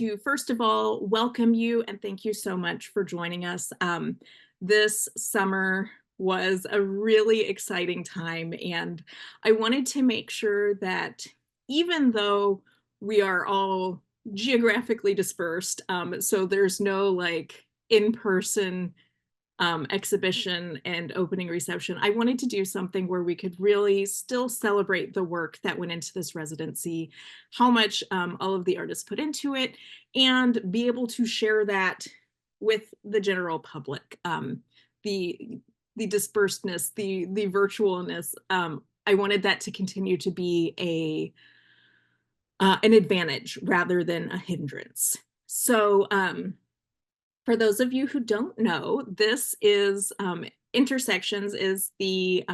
to, first of all, welcome you and thank you so much for joining us. This summer was a really exciting time, and I wanted to make sure that even though we are all geographically dispersed, so there's no like in-person exhibition and opening reception, I wanted to do something where we could really still celebrate the work that went into this residency, how much all of the artists put into it, and be able to share that with the general public. The the dispersedness, the virtualness. I wanted that to continue to be an advantage rather than a hindrance. So for those of you who don't know, this is Intersections is the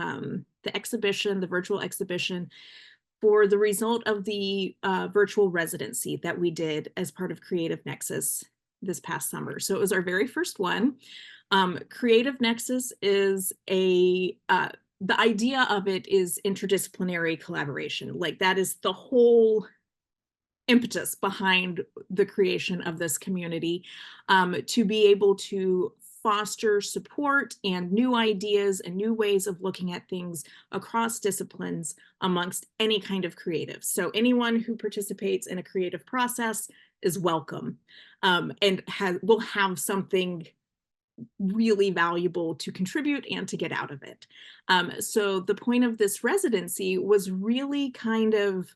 exhibition, the virtual exhibition for the result of the virtual residency that we did as part of Creative Nexus this past summer. So it was our very first one. Creative Nexus is the idea of it is interdisciplinary collaboration. Like that is the whole impetus behind the creation of this community, to be able to foster support and new ideas and new ways of looking at things across disciplines amongst any kind of creative. So anyone who participates in a creative process is welcome, and will have something really valuable to contribute and to get out of it. So the point of this residency was really kind of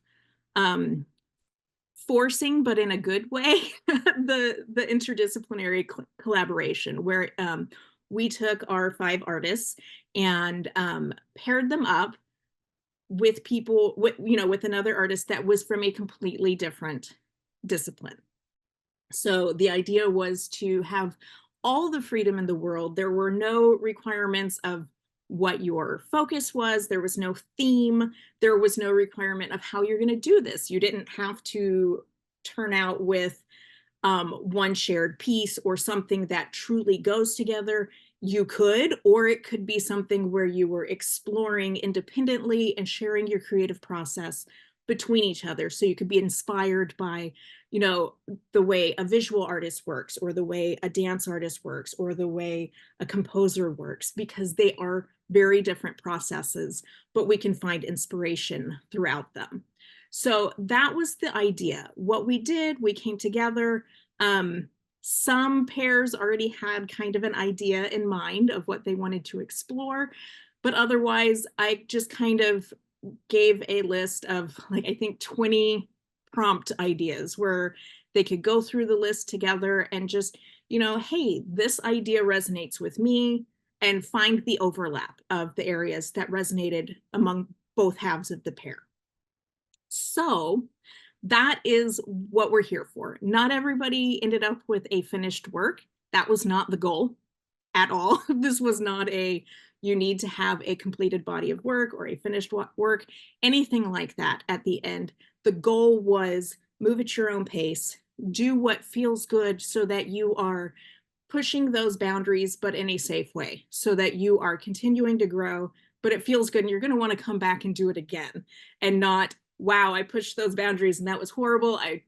forcing, but in a good way, the interdisciplinary collaboration, where we took our 5 artists and paired them up with people with another artist that was from a completely different discipline. So the idea was to have all the freedom in the world. There were no requirements of what your focus was. There was no theme. There was no requirement of how you're going to do this. You didn't have to turn out with one shared piece or something that truly goes together. You could, or it could be something where you were exploring independently and sharing your creative process between each other. So you could be inspired by, the way a visual artist works, or the way a dance artist works, or the way a composer works, because they are very different processes, but we can find inspiration throughout them. So that was the idea. What we did, we came together. Some pairs already had kind of an idea in mind of what they wanted to explore, but otherwise I just kind of gave a list of, like, I think 20 prompt ideas where they could go through the list together and just, hey, this idea resonates with me, and find the overlap of the areas that resonated among both halves of the pair. So that is what we're here for. Not everybody ended up with a finished work. That was not the goal at all. This was not you need to have a completed body of work or a finished work, anything like that at the end. The goal was move at your own pace, do what feels good so that you are pushing those boundaries, but in a safe way, so that you are continuing to grow, but it feels good and you're going to want to come back and do it again, and not, wow, I pushed those boundaries and that was horrible. I,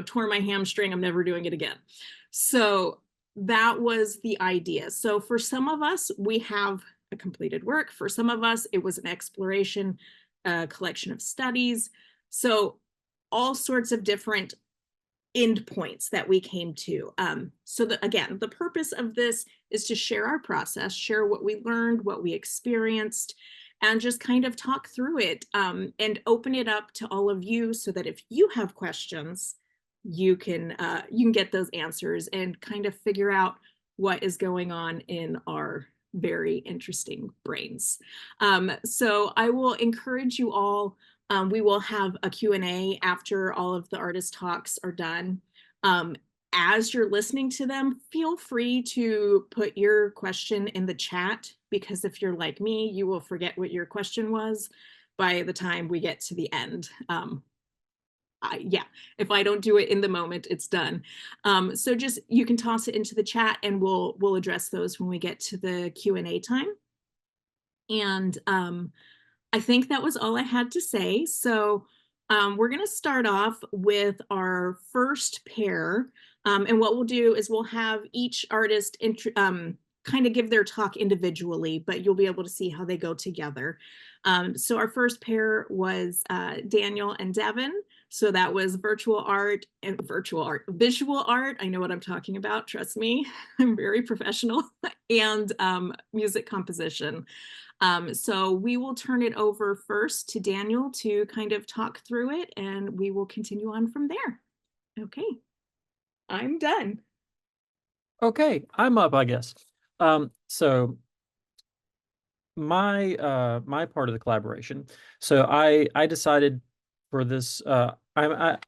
tore my hamstring. I'm never doing it again. So that was the idea. So for some of us, we have a completed work. For some of us, it was an exploration, a collection of studies. So all sorts of different end points that we came to. So again, the purpose of this is to share our process, share what we learned, what we experienced, and just kind of talk through it, and open it up to all of you, so that if you have questions, you can get those answers and kind of figure out what is going on in our very interesting brains. So I will encourage you all. We will have a Q&A after all of the artist talks are done. As you're listening to them, feel free to put your question in the chat, because if you're like me, you will forget what your question was by the time we get to the end. If I don't do it in the moment, it's done. So just, you can toss it into the chat and we'll address those when we get to the Q&A time. And I think that was all I had to say. So We're going to start off with our first pair. And what we'll do is we'll have each artist kind of give their talk individually, but you'll be able to see how they go together. So our first pair was Daniel and Devin. So that was visual art. I know what I'm talking about. Trust me, I'm very professional. And music composition. So we will turn it over first to Daniel to kind of talk through it, and we will continue on from there. Okay, I'm done. Okay, I'm up, I guess. So my part of the collaboration. So I decided for this I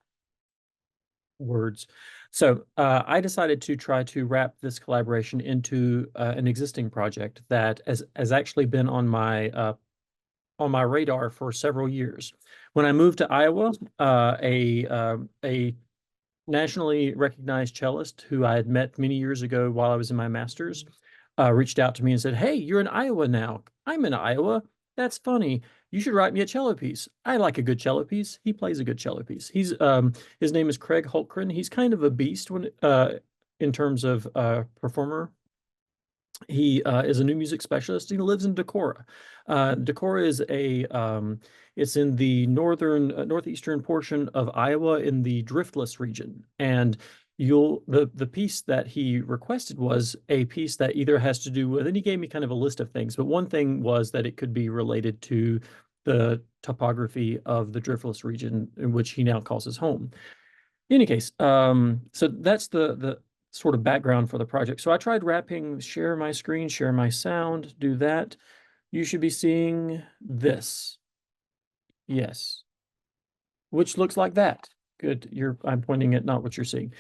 words. So I decided to try to wrap this collaboration into an existing project that has actually been on my radar for several years. When I moved to Iowa, a nationally recognized cellist who I had met many years ago while I was in my master's reached out to me and said, "Hey, you're in Iowa now. I'm in Iowa. That's funny. You should write me a cello piece. I like a good cello piece. He plays a good cello piece. His name is Craig Hultgren. He's kind of a beast when in terms of performer. He is a new music specialist. He lives in Decorah. Decorah is it's in the northeastern portion of Iowa in the driftless region. And the piece that he requested was a piece that either has to do with, and he gave me kind of a list of things, but one thing was that it could be related to the topography of the driftless region in which he now calls his home. In any case, so that's the sort of background for the project. So I tried share my screen, share my sound, do that. You should be seeing this. Yes. Which looks like that. Good. I'm pointing at not what you're seeing.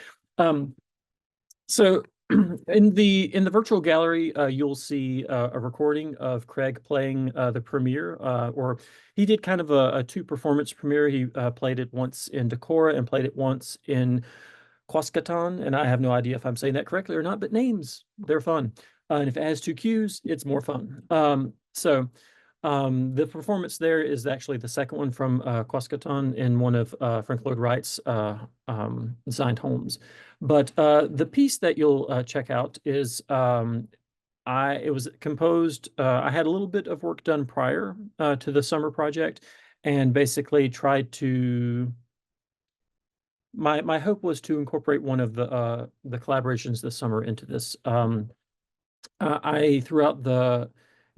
So in the virtual gallery, you'll see a recording of Craig playing the premiere, or he did kind of a two-performance premiere. He played it once in Decorah and played it once in Quasqueton, and I have no idea if I'm saying that correctly or not, but names, they're fun. And if it has two Qs, it's more fun. The performance there is actually the second one from Quasqueton in one of Frank Lloyd Wright's designed homes. But the piece that you'll check out is it was composed. I had a little bit of work done prior to the summer project, and basically tried to. My hope was to incorporate one of the collaborations this summer into this.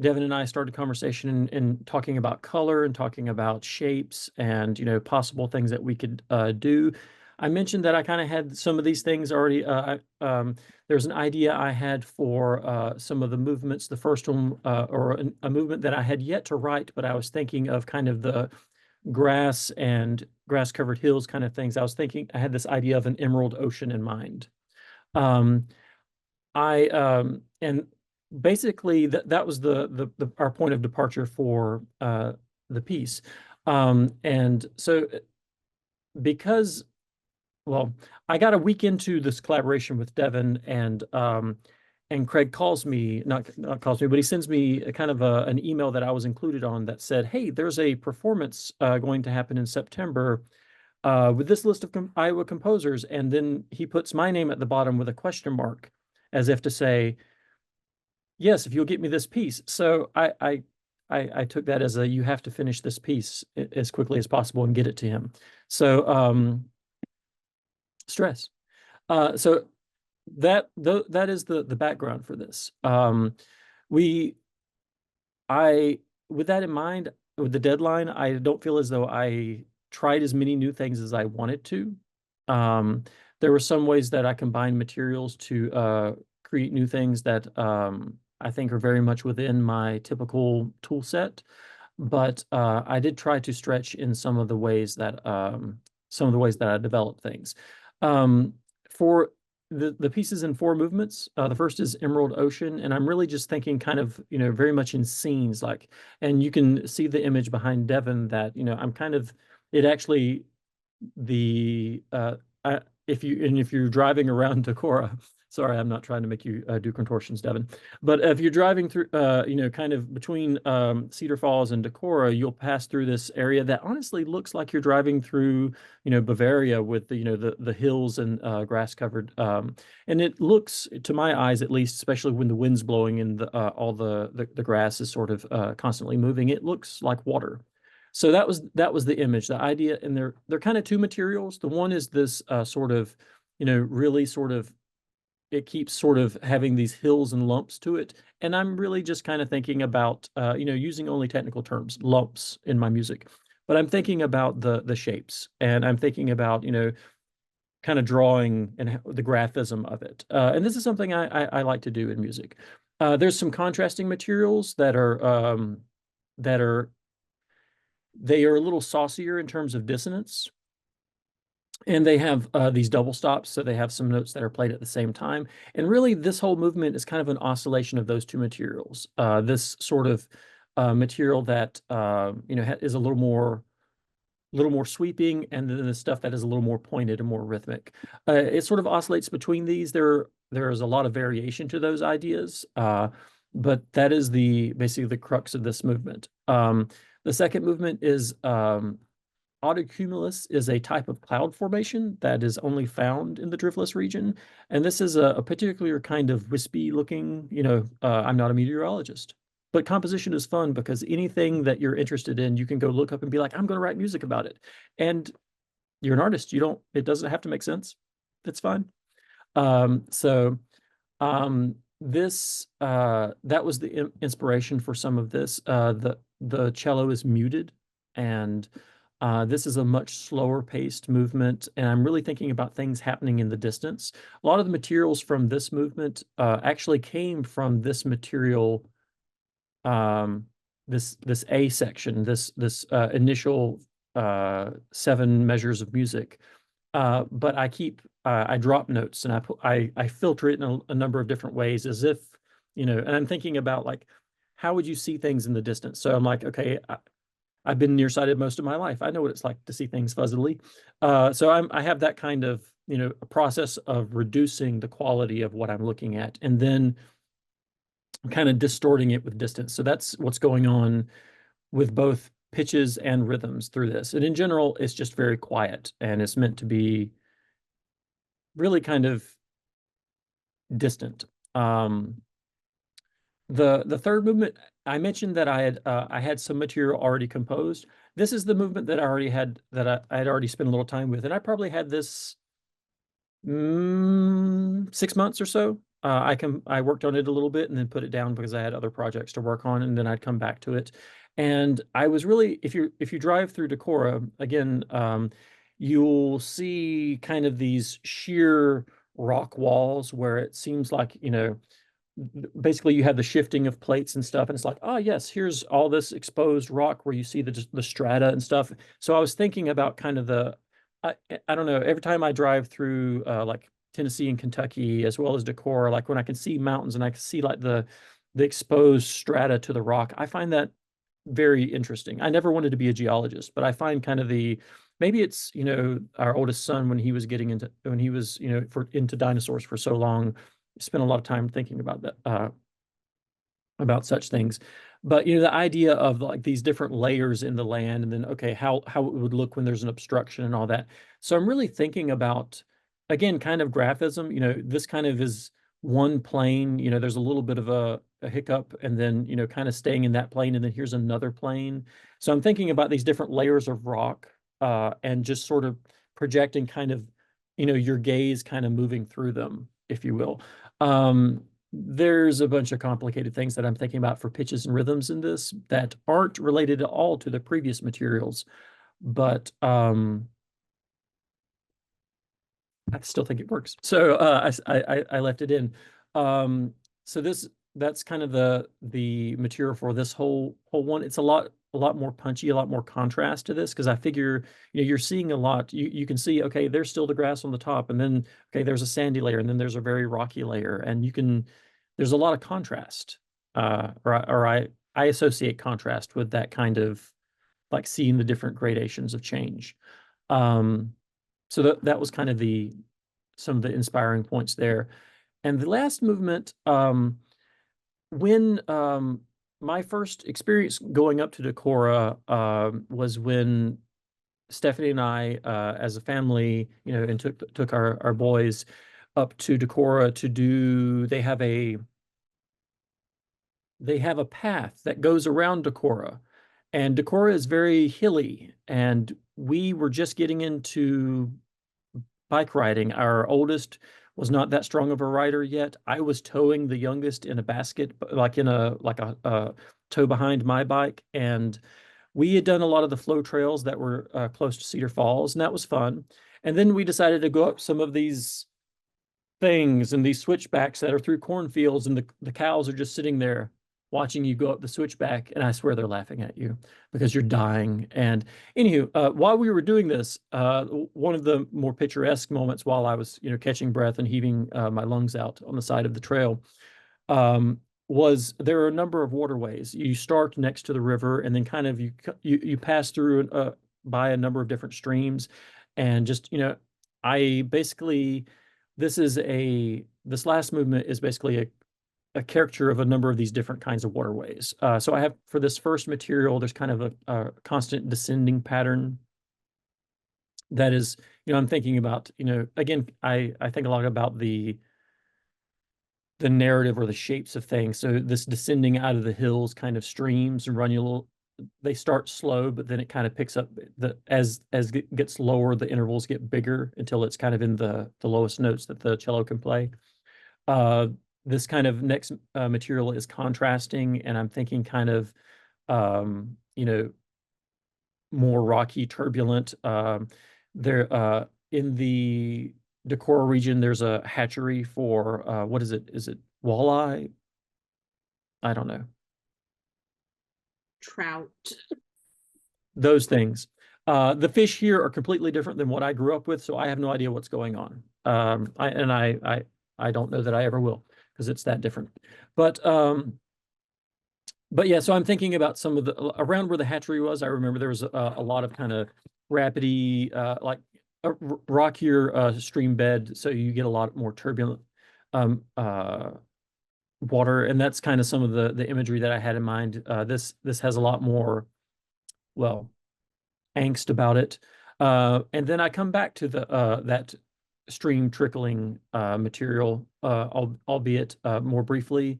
Devin and I started conversation and talking about color and talking about shapes and possible things that we could do. I mentioned that I kind of had some of these things already. There's an idea I had for some of the movements. The first one, or a movement that I had yet to write, but I was thinking of kind of the grass and grass covered hills kind of things. I had this idea of an emerald ocean in mind. And basically that was our point of departure for the piece. And so because, well, I got a week into this collaboration with Devin, and Craig calls me, not calls me, but he sends me a kind of an email that I was included on that said, "Hey, there's a performance going to happen in September with this list of Iowa composers." And then he puts my name at the bottom with a question mark, as if to say, "Yes, if you'll get me this piece." So I took that as you have to finish this piece as quickly as possible and get it to him. So stress. So that is the background for this. With that in mind, with the deadline, I don't feel as though I tried as many new things as I wanted to. There were some ways that I combined materials to create new things that I think are very much within my typical tool set. But I did try to stretch in some of the ways that I developed things. For the pieces in four movements, the first is Emerald Ocean, and I'm really just thinking kind of, very much in scenes, like, and you can see the image behind Devin that, I'm kind of, it actually, if you're driving around Decorah, Sorry, I'm not trying to make you do contortions, Devin. But if you're driving through, kind of between Cedar Falls and Decorah, you'll pass through this area that honestly looks like you're driving through, Bavaria with the hills and grass covered. And it looks, to my eyes at least, especially when the wind's blowing and all the grass is sort of constantly moving, it looks like water. So that was the image, the idea, and they're kind of two materials. The one is this sort of, really sort of it keeps sort of having these hills and lumps to it. And I'm really just kind of thinking about, using only technical terms, lumps in my music. But I'm thinking about the shapes, and I'm thinking about, kind of drawing and the graphism of it. And this is something I like to do in music. There's some contrasting materials that are they are a little saucier in terms of dissonance. And they have these double stops, so they have some notes that are played at the same time. And really, this whole movement is kind of an oscillation of those two materials. This sort of material that is a little more sweeping, and then the stuff that is a little more pointed and more rhythmic. It sort of oscillates between these. There is a lot of variation to those ideas, but that is basically the crux of this movement. The second movement is autocumulus is a type of cloud formation that is only found in the driftless region. And this is a particular kind of wispy looking, I'm not a meteorologist, but composition is fun because anything that you're interested in, you can go look up and be like, I'm going to write music about it. And you're an artist. It doesn't have to make sense. It's fine. So this, that was the inspiration for some of this. The cello is muted, and this is a much slower paced movement, and I'm really thinking about things happening in the distance. A lot of the materials from this movement actually came from this material, this A section, this initial 7 measures of music. But I drop notes, and I filter it in a number of different ways, as if, and I'm thinking about like, how would you see things in the distance? So I'm like, okay, I've been nearsighted most of my life. I know what it's like to see things fuzzily. So I have that kind of, a process of reducing the quality of what I'm looking at, and then kind of distorting it with distance. So that's what's going on with both pitches and rhythms through this. And in general, it's just very quiet, and it's meant to be really kind of distant. The third movement, I mentioned that I had some material already composed. This is the movement that I had already spent a little time with, and I probably had this 6 months or so. I worked on it a little bit and then put it down because I had other projects to work on, and then I'd come back to it. And I was really, if you drive through Decorah again, you'll see kind of these sheer rock walls where it seems like, basically you have the shifting of plates and stuff, and it's like, oh yes, here's all this exposed rock where you see the strata and stuff. So I was thinking about kind of I don't know, every time I drive through like Tennessee and Kentucky, as well as Decorah, like when I can see mountains and I can see like the exposed strata to the rock, I find that very interesting. I never wanted to be a geologist, but I find kind of maybe it's, our oldest son, when he was into dinosaurs for so long, spent a lot of time thinking about that, about such things. But the idea of like these different layers in the land, and then okay, how it would look when there's an obstruction and all that. So I'm really thinking about, again, kind of graphism. This kind of is one plane. There's a little bit of a hiccup, and then kind of staying in that plane, and then here's another plane. So I'm thinking about these different layers of rock, and just sort of projecting kind of, your gaze kind of moving through them, if you will. There's a bunch of complicated things that I'm thinking about for pitches and rhythms in this that aren't related at all to the previous materials, but I still think it works. So I left it in. So that's kind of the material for this whole one. It's a lot more punchy, a lot more contrast to this, because I figure, you're seeing a lot. You can see, okay, there's still the grass on the top, and then okay, there's a sandy layer, and then there's a very rocky layer, and there's a lot of contrast. Or I associate contrast with that kind of like seeing the different gradations of change. So that was kind of some of the inspiring points there. And the last movement, when my first experience going up to Decorah was when Stephanie and I, as a family, and took our boys up to Decorah to do. They have a path that goes around Decorah, and Decorah is very hilly, and we were just getting into bike riding. Our oldest was not that strong of a rider yet. I was towing the youngest in a basket, like in a tow behind my bike, and we had done a lot of the flow trails that were close to Cedar Falls, and that was fun. And then we decided to go up some of these things and these switchbacks that are through cornfields, and the cows are just sitting there watching you go up the switchback, and I swear they're laughing at you because you're dying. And anywho, while we were doing this, one of the more picturesque moments while I was, catching breath and heaving my lungs out on the side of the trail, was there are a number of waterways. You start next to the river, and then kind of you pass through by a number of different streams, and just I basically this last movement is basically a caricature of a number of these different kinds of waterways. So I have for this first material, there's kind of a constant descending pattern that is, I'm thinking about, again, I think a lot about the narrative or the shapes of things. So this descending out of the hills kind of streams and they start slow, but then it kind of picks up as it gets lower, the intervals get bigger until it's kind of in the lowest notes that the cello can play. This kind of next material is contrasting, and I'm thinking kind of, more rocky, turbulent. There in the Decorah region, there's a hatchery for what is it? Is it walleye? I don't know. Trout. Those things. The fish here are completely different than what I grew up with, so I have no idea what's going on. I don't know that I ever will because it's that different. But yeah, so I'm thinking about some of the around where the hatchery was. I remember there was a lot of kind of rapidy, like a rockier stream bed, so you get a lot more turbulent water, and that's kind of some of the imagery that I had in mind. This has a lot more, well, angst about it. And then I come back to that stream trickling material, albeit more briefly.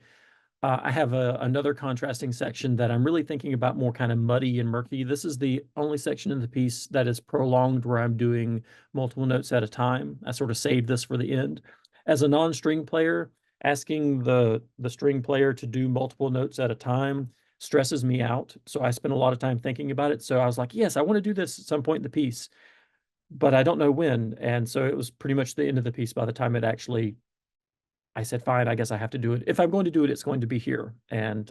I have another contrasting section that I'm really thinking about more kind of muddy and murky. This is the only section in the piece that is prolonged where I'm doing multiple notes at a time. I sort of saved this for the end. As a non-string player, asking the string player to do multiple notes at a time stresses me out. So I spend a lot of time thinking about it. So I was like, yes, I want to do this at some point in the piece, but I don't know when. And so it was pretty much the end of the piece by the time I said, fine, I guess I have to do it. If I'm going to do it, it's going to be here. And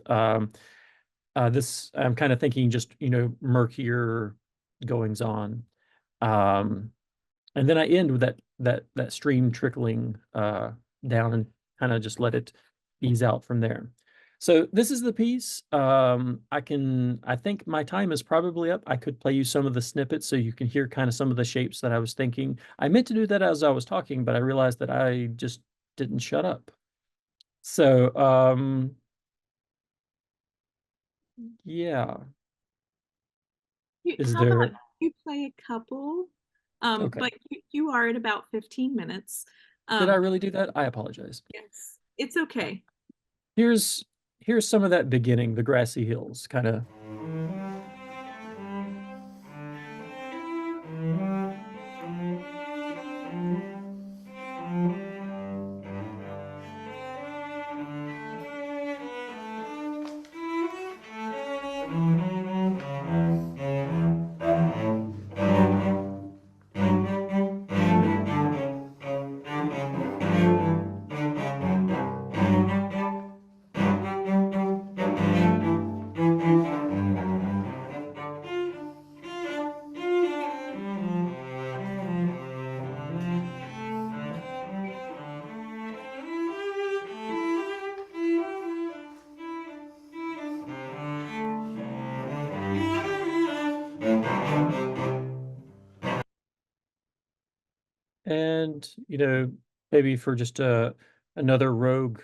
this, I'm kind of thinking just, murkier goings on. And then I end with that stream trickling down and kind of just let it ease out from there. So this is the piece. I think my time is probably up. I could play you some of the snippets so you can hear kind of some of the shapes that I was thinking. I meant to do that as I was talking, but I realized that I just didn't shut up. So, yeah. Is How about there, you play a couple? okay. But you are at about 15 minutes. Did I Um, really do that? I apologize. yes, it's okay. Here's some of that beginning, the grassy hills, kind of. And, maybe for just Another rogue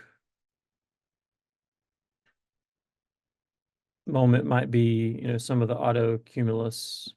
moment might be, some of the auto cumulus.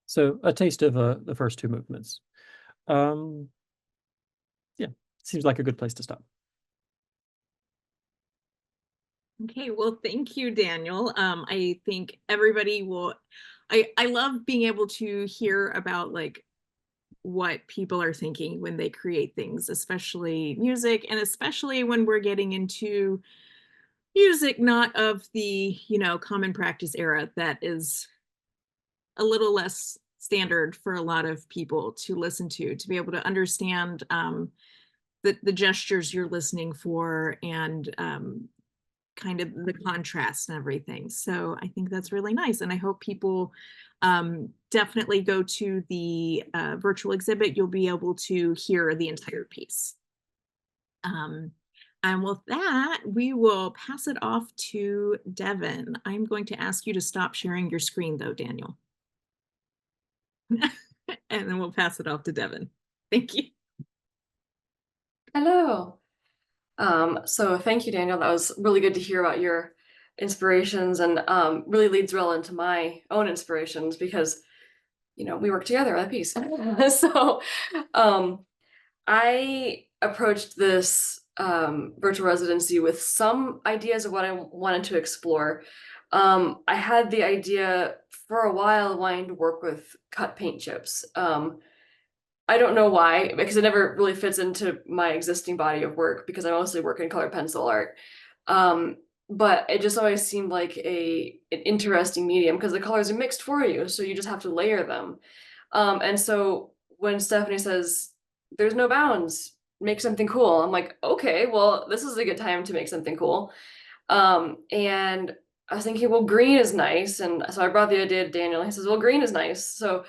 So a taste of the first two movements. Yeah, seems like a good place to stop. Okay, well, thank you, Daniel. I think everybody will, I love being able to hear about like what people are thinking when they create things, especially music, and especially when we're getting into music not of the, common practice era that is a little less standard for a lot of people to listen to be able to understand the gestures you're listening for, and kind of the contrast and everything. So I think that's really nice. And I hope people definitely go to the virtual exhibit. You'll be able to hear the entire piece. And with that, we will pass it off to Devin. I'm going to ask you to stop sharing your screen though, Daniel. And then we'll pass it off to Devin. Thank you. Hello. So thank you, Daniel. That was really good to hear about your inspirations, and really leads well into my own inspirations because, we work together on a piece. So I approached this virtual residency with some ideas of what I wanted to explore. I had the idea for a while wanting to work with cut paint chips. I don't know why, because it never really fits into my existing body of work because I mostly work in color pencil art. Um, but it just always seemed like an interesting medium because the colors are mixed for you, so you just have to layer them. And so when Stephanie says, "There's no bounds, make something cool," I'm like, okay, well, this is a good time to make something cool. And I was thinking, well, green is nice, and so I brought the idea to Daniel. He says, "Well, green is nice." So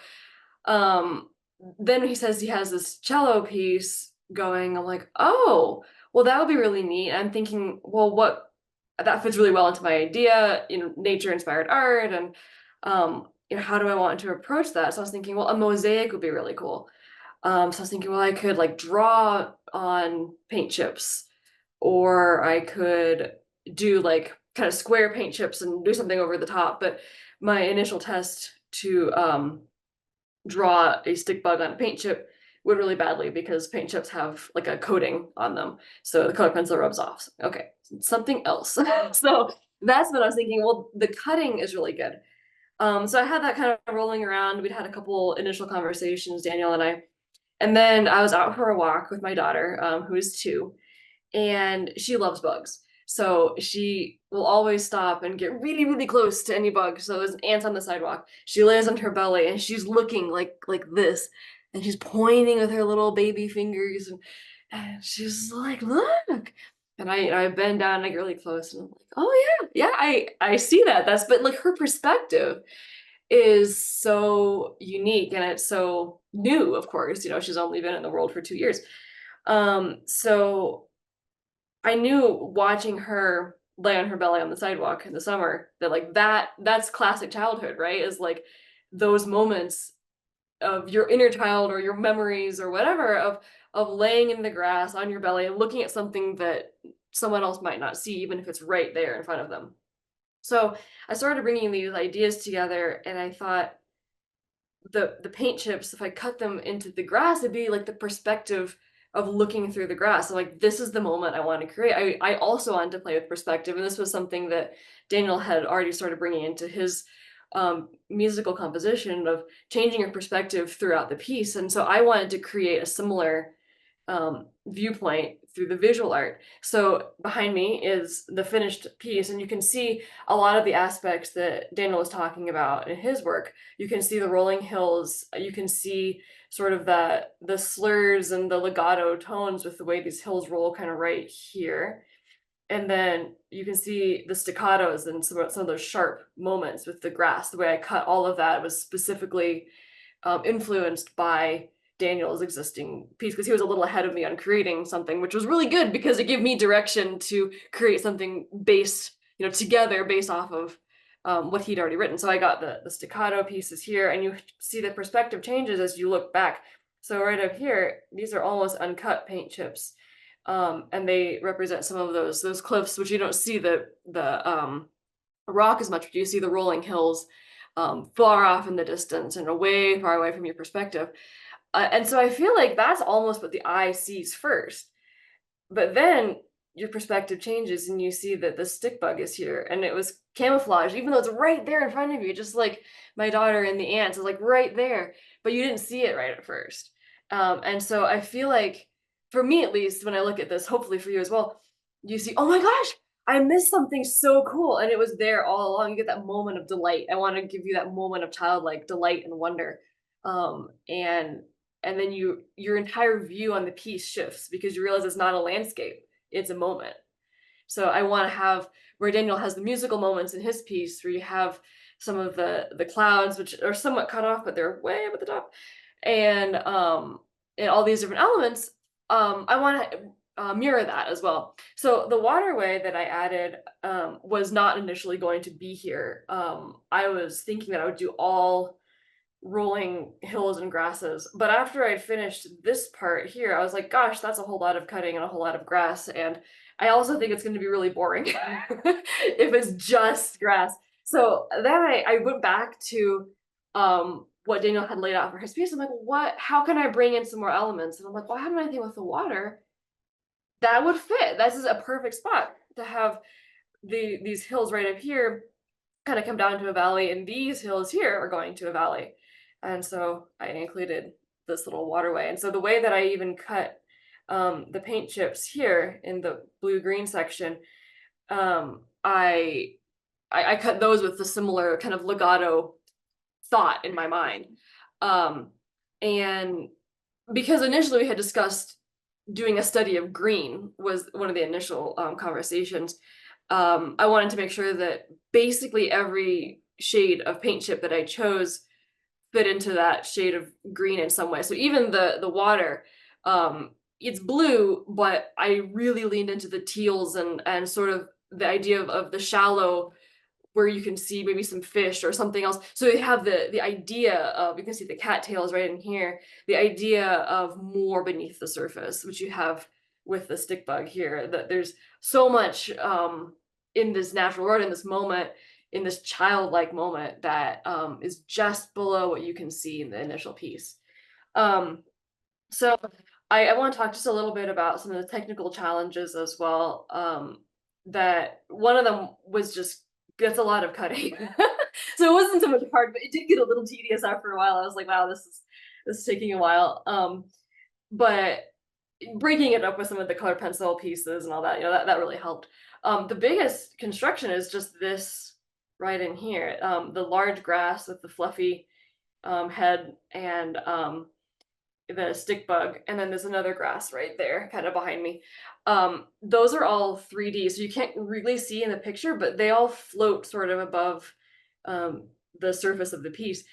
um, then he says he has this cello piece going. I'm like, oh, well, that would be really neat. I'm thinking, well, what that fits really well into my idea, nature inspired art, and how do I want to approach that? So I was thinking, well, a mosaic would be really cool. So I was thinking, well, I could like draw on paint chips, or I could do like kind of square paint chips and do something over the top. But my initial test to draw a stick bug on a paint chip went really badly because paint chips have like a coating on them. So the color pencil rubs off. Okay, something else. So that's what I was thinking. Well, the cutting is really good. So I had that kind of rolling around. We'd had a couple initial conversations, Daniel and I. And then I was out for a walk with my daughter, who is 2, and she loves bugs. So she will always stop and get really, really close to any bug. So there's ants on the sidewalk. She lays on her belly and she's looking like this, and she's pointing with her little baby fingers, and she's like, "Look!" And I bend down and I get really close, and I'm like, "Oh yeah, yeah, I see that. That's but like her perspective is so unique and it's so new. Of course, she's only been in the world for 2 years. So I knew watching her lay on her belly on the sidewalk in the summer that like that's classic childhood, right? Is like those moments of your inner child or your memories or whatever of laying in the grass on your belly and looking at something that someone else might not see, even if it's right there in front of them. So I started bringing these ideas together, and I thought, the paint chips, if I cut them into the grass, it'd be like the perspective of looking through the grass. I'm like, this is the moment I want to create. I also wanted to play with perspective, and this was something that Daniel had already started bringing into his musical composition of changing your perspective throughout the piece. And so I wanted to create a similar viewpoint through the visual art. So behind me is the finished piece, and you can see a lot of the aspects that Daniel was talking about in his work. You can see the rolling hills, you can see sort of the slurs and the legato tones with the way these hills roll kind of right here. And then you can see the staccatos and some of those sharp moments with the grass. The way I cut all of that was specifically influenced by Daniel's existing piece, because he was a little ahead of me on creating something, which was really good because it gave me direction to create something based, together based off of what he'd already written. So I got the staccato pieces here, and you see the perspective changes as you look back. So right up here, these are almost uncut paint chips. And they represent some of those cliffs, which you don't see the rock as much, but you see the rolling hills far off in the distance and way far away from your perspective. And so I feel like that's almost what the eye sees first. But then your perspective changes and you see that the stick bug is here, and it was camouflaged, even though it's right there in front of you, just like my daughter and the ants is like right there, but you didn't see it right at first. And so I feel like, for me at least, when I look at this, hopefully for you as well, you see, oh my gosh, I missed something so cool, and it was there all along. You get that moment of delight. I want to give you that moment of childlike delight and wonder. And then your entire view on the piece shifts because you realize it's not a landscape, it's a moment. So I want to have where Daniel has the musical moments in his piece, where you have some of the clouds, which are somewhat cut off, but they're way up at the top, and all these different elements. I want to mirror that as well. So the waterway that I added was not initially going to be here. I was thinking that I would do all rolling hills and grasses, but after I finished this part here, I was like, gosh, that's a whole lot of cutting and a whole lot of grass, and I also think it's going to be really boring if it's just grass. So then I went back to what Daniel had laid out for his piece. I'm like, how can I bring in some more elements? And I'm like, well, I have anything with the water that would fit. This is a perfect spot to have these hills right up here kind of come down to a valley, and these hills here are going to a valley. And so I included this little waterway. And so the way that I even cut the paint chips here in the blue-green section, I cut those with a similar kind of legato thought in my mind. And because initially we had discussed doing a study of green was one of the initial conversations, I wanted to make sure that basically every shade of paint chip that I chose fit into that shade of green in some way. So even the water, it's blue, but I really leaned into the teals and sort of the idea of the shallow, where you can see maybe some fish or something else. So you have the idea of, you can see the cattails right in here, the idea of more beneath the surface, which you have with the stick bug here, that there's so much in this natural world, in this moment, in this childlike moment that is just below what you can see in the initial piece. So I want to talk just a little bit about some of the technical challenges as well. That one of them was just gets a lot of cutting. So it wasn't so much hard, but it did get a little tedious after a while. I was like, wow, this is taking a while. But breaking it up with some of the color pencil pieces and all that, that really helped. The biggest construction is just this right in here, the large grass with the fluffy head and the stick bug, and then there's another grass right there kind of behind me. Those are all 3D, so you can't really see in the picture, but they all float sort of above the surface of the piece.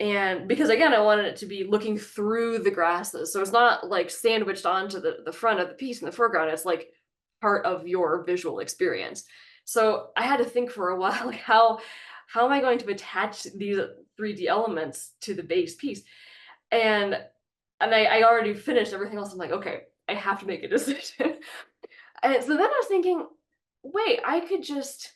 And because again, I wanted it to be looking through the grasses, so it's not like sandwiched onto the front of the piece in the foreground, it's like part of your visual experience. So I had to think for a while, like how am I going to attach these 3D elements to the base piece? And I already finished everything else. I'm like, okay, I have to make a decision. And so then I was thinking, wait, I could just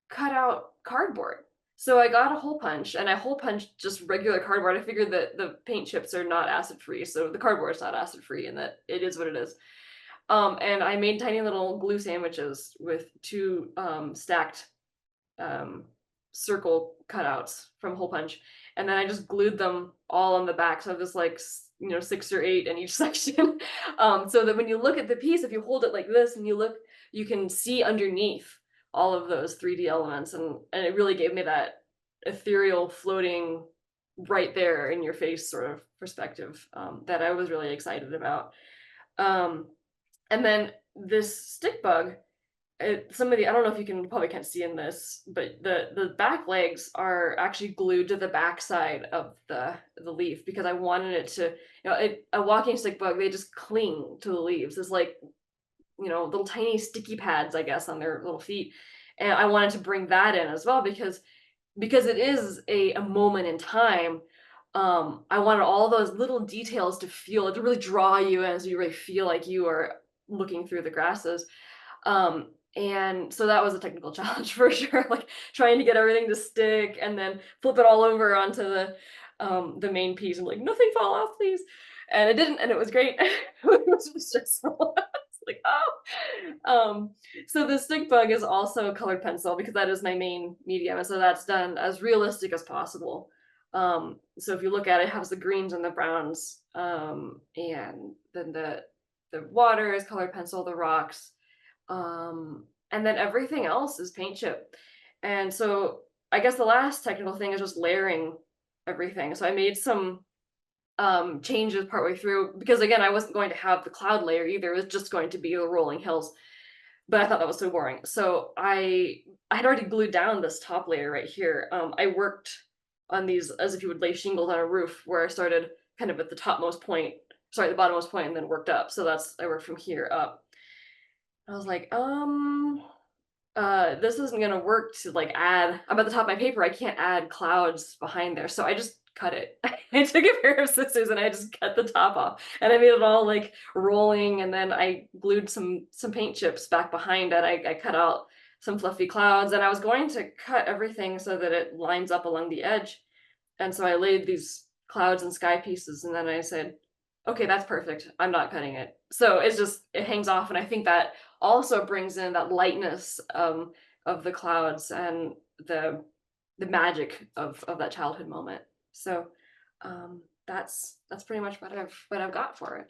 cut out cardboard. So I got a hole punch, and I hole punched just regular cardboard. I figured that the paint chips are not acid free, so the cardboard is not acid free, and that it is what it is. And I made tiny little glue sandwiches with two stacked circle cutouts from hole punch, and then I just glued them all on the back. So there's like 6 or 8 in each section, so that when you look at the piece, if you hold it like this and you look, you can see underneath all of those 3D elements, and it really gave me that ethereal, floating, right there in your face sort of perspective, that I was really excited about. Um, and then this stick bug, some of the, I don't know if you can, probably can't see in this, but the back legs are actually glued to the back side of the leaf, because I wanted it to, a walking stick bug, they just cling to the leaves. It's like, little tiny sticky pads, I guess, on their little feet. And I wanted to bring that in as well, because it is a moment in time. I wanted all those little details to really draw you in, so you really feel like you are looking through the grasses. And so that was a technical challenge for sure, like trying to get everything to stick and then flip it all over onto the main piece and like, nothing fall off, please. And it didn't, and it was great. It was really stressful. It's like, so the stick bug is also colored pencil, because that is my main medium, and so that's done as realistic as possible. So if you look at it, it has the greens and the browns, and then the water is colored pencil, the rocks, and then everything else is paint chip. And so I guess the last technical thing is just layering everything. So I made some changes partway through, because again, I wasn't going to have the cloud layer either. It was just going to be the rolling hills, but I thought that was so boring. So I had already glued down this top layer right here. I worked on these as if you would lay shingles on a roof, where I started kind of at the bottommost point, and then worked up. So I worked from here up. I was like, this isn't gonna work to like add. I'm at the top of my paper, I can't add clouds behind there. So I just cut it. I took a pair of scissors and I just cut the top off, and I made it all like rolling, and then I glued some paint chips back behind it. I cut out some fluffy clouds, and I was going to cut everything so that it lines up along the edge. And so I laid these clouds and sky pieces, and then I said, okay, that's perfect. I'm not cutting it. So it hangs off. And I think that also brings in that lightness of the clouds and the magic of that childhood moment. So that's pretty much what I've got for it.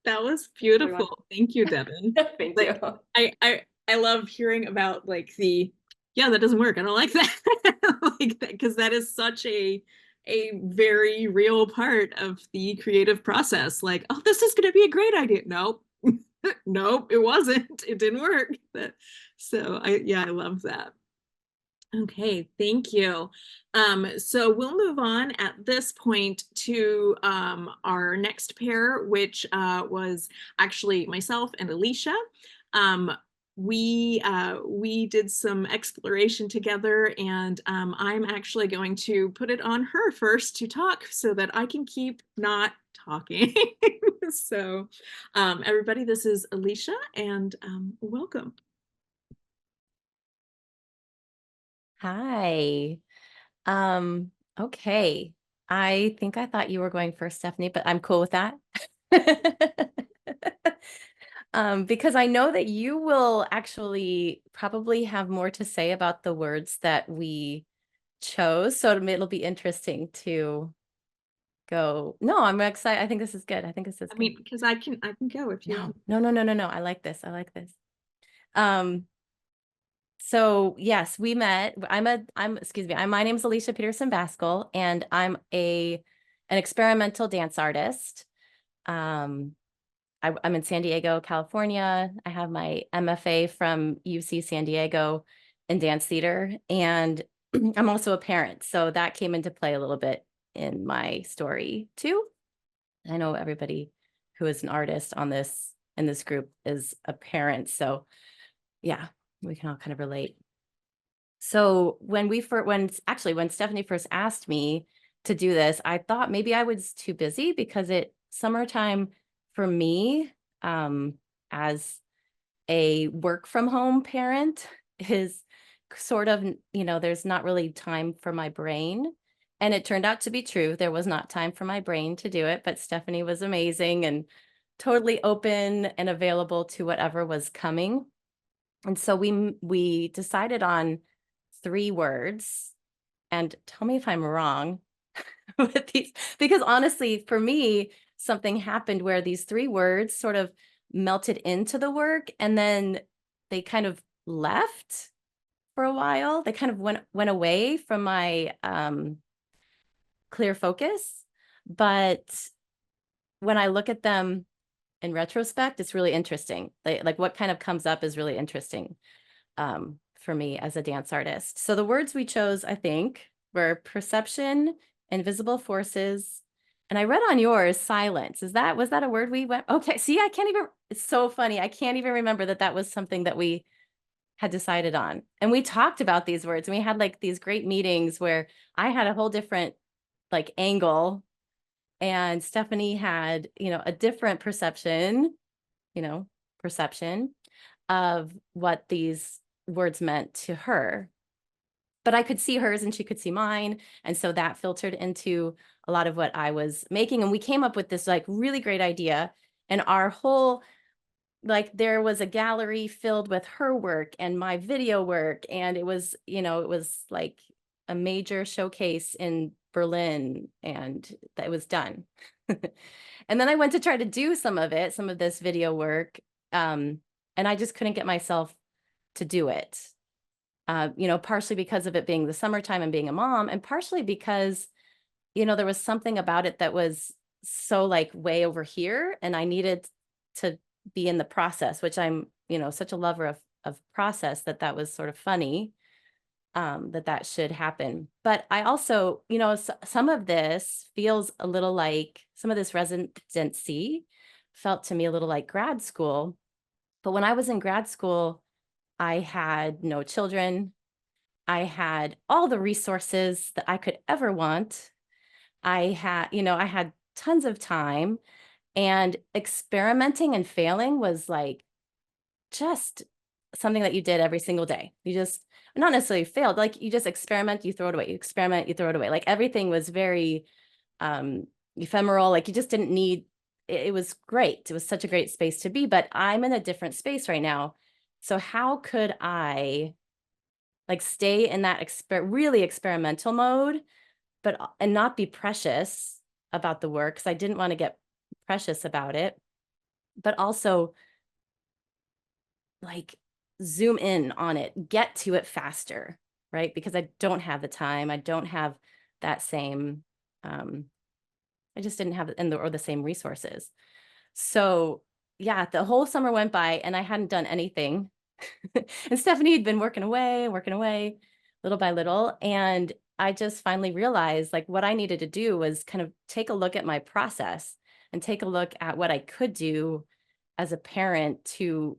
That was beautiful. Thank you, Devin. Thank you. I love hearing about like that doesn't work. I don't like that. Like that, because that is such a very real part of the creative process. Like, oh, this is gonna be a great idea. Nope. Nope, it wasn't. It didn't work. So I love that. Okay, thank you. So we'll move on at this point to our next pair, which was actually myself and Alicia. We did some exploration together, and I'm actually going to put it on her first to talk so that I can keep not talking. So everybody, this is Alicia, and welcome. Hi. Okay. I think I thought you were going first, Stephanie, but I'm cool with that. Because I know that you will actually probably have more to say about the words that we chose. So it'll be interesting to go. No, I'm excited. I think this is good. I think this is I mean, because I can go if you No. I like this. I like this. So yes, we met. My name is Alicia Peterson Baskell, and I'm an experimental dance artist. I'm in San Diego, California. I have my MFA from UC San Diego in dance theater, and I'm also a parent. So that came into play a little bit in my story too. I know everybody who is an artist in this group is a parent. So yeah, we can all kind of relate. So when Stephanie first asked me to do this, I thought maybe I was too busy, because summertime for me, as a work from home parent, is sort of, you know, there's not really time for my brain. And it turned out to be true. There was not time for my brain to do it, but Stephanie was amazing and totally open and available to whatever was coming. And so we decided on 3 words, and tell me if I'm wrong with these, because honestly, for me, something happened where these 3 words sort of melted into the work, and then they kind of left for a while. They kind of went away from my clear focus. But when I look at them in retrospect, it's really interesting. Like what kind of comes up is really interesting for me as a dance artist. So the words we chose, I think, were perception, invisible forces, and I read on yours, silence. Was that a word we went? Okay, see, I can't even, it's so funny. I can't even remember that was something that we had decided on. And we talked about these words, and we had like these great meetings where I had a whole different like angle, and Stephanie had, you know, a different perception of what these words meant to her. But I could see hers and she could see mine. And so that filtered into a lot of what I was making. And we came up with this like really great idea. And our whole, like, there was a gallery filled with her work and my video work. And it was, you know, it was like a major showcase in Berlin, and that was done. And then I went to try to do some of this video work. And I just couldn't get myself to do it. You know, partially because of it being the summertime and being a mom, and partially because, you know, there was something about it that was so like way over here, and I needed to be in the process, which I'm, you know, such a lover of process, that was sort of funny that should happen. But I also, you know, some of this feels a little like, some of this residency felt to me a little like grad school. But when I was in grad school, I had no children. I had all the resources that I could ever want. I had tons of time, and experimenting and failing was like just something that you did every single day. You just, not necessarily failed, like you just experiment, you throw it away, you experiment, you throw it away. Like everything was very ephemeral. Like you just didn't need, it was great. It was such a great space to be, but I'm in a different space right now. So how could I like stay in that really experimental mode, and not be precious about the work, because I didn't want to get precious about it, but also like zoom in on it, get to it faster, right? Because I don't have the time. I don't have that same, I just didn't have or the same resources. So yeah, the whole summer went by and I hadn't done anything. And Stephanie had been working away, little by little. And I just finally realized like what I needed to do was kind of take a look at my process and take a look at what I could do as a parent to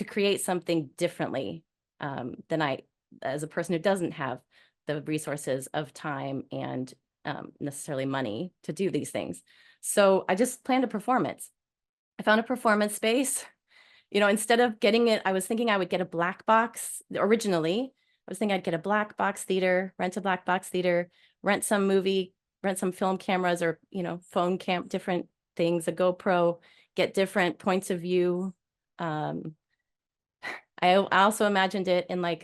create something differently than I, as a person who doesn't have the resources of time and necessarily money to do these things. So I just planned a performance. I found a performance space. You know, instead of getting it, I was thinking I would get a black box. Originally, I was thinking I'd get a black box theater, rent a black box theater, rent some film cameras, or, you know, phone different things, a GoPro, get different points of view. I also imagined it in like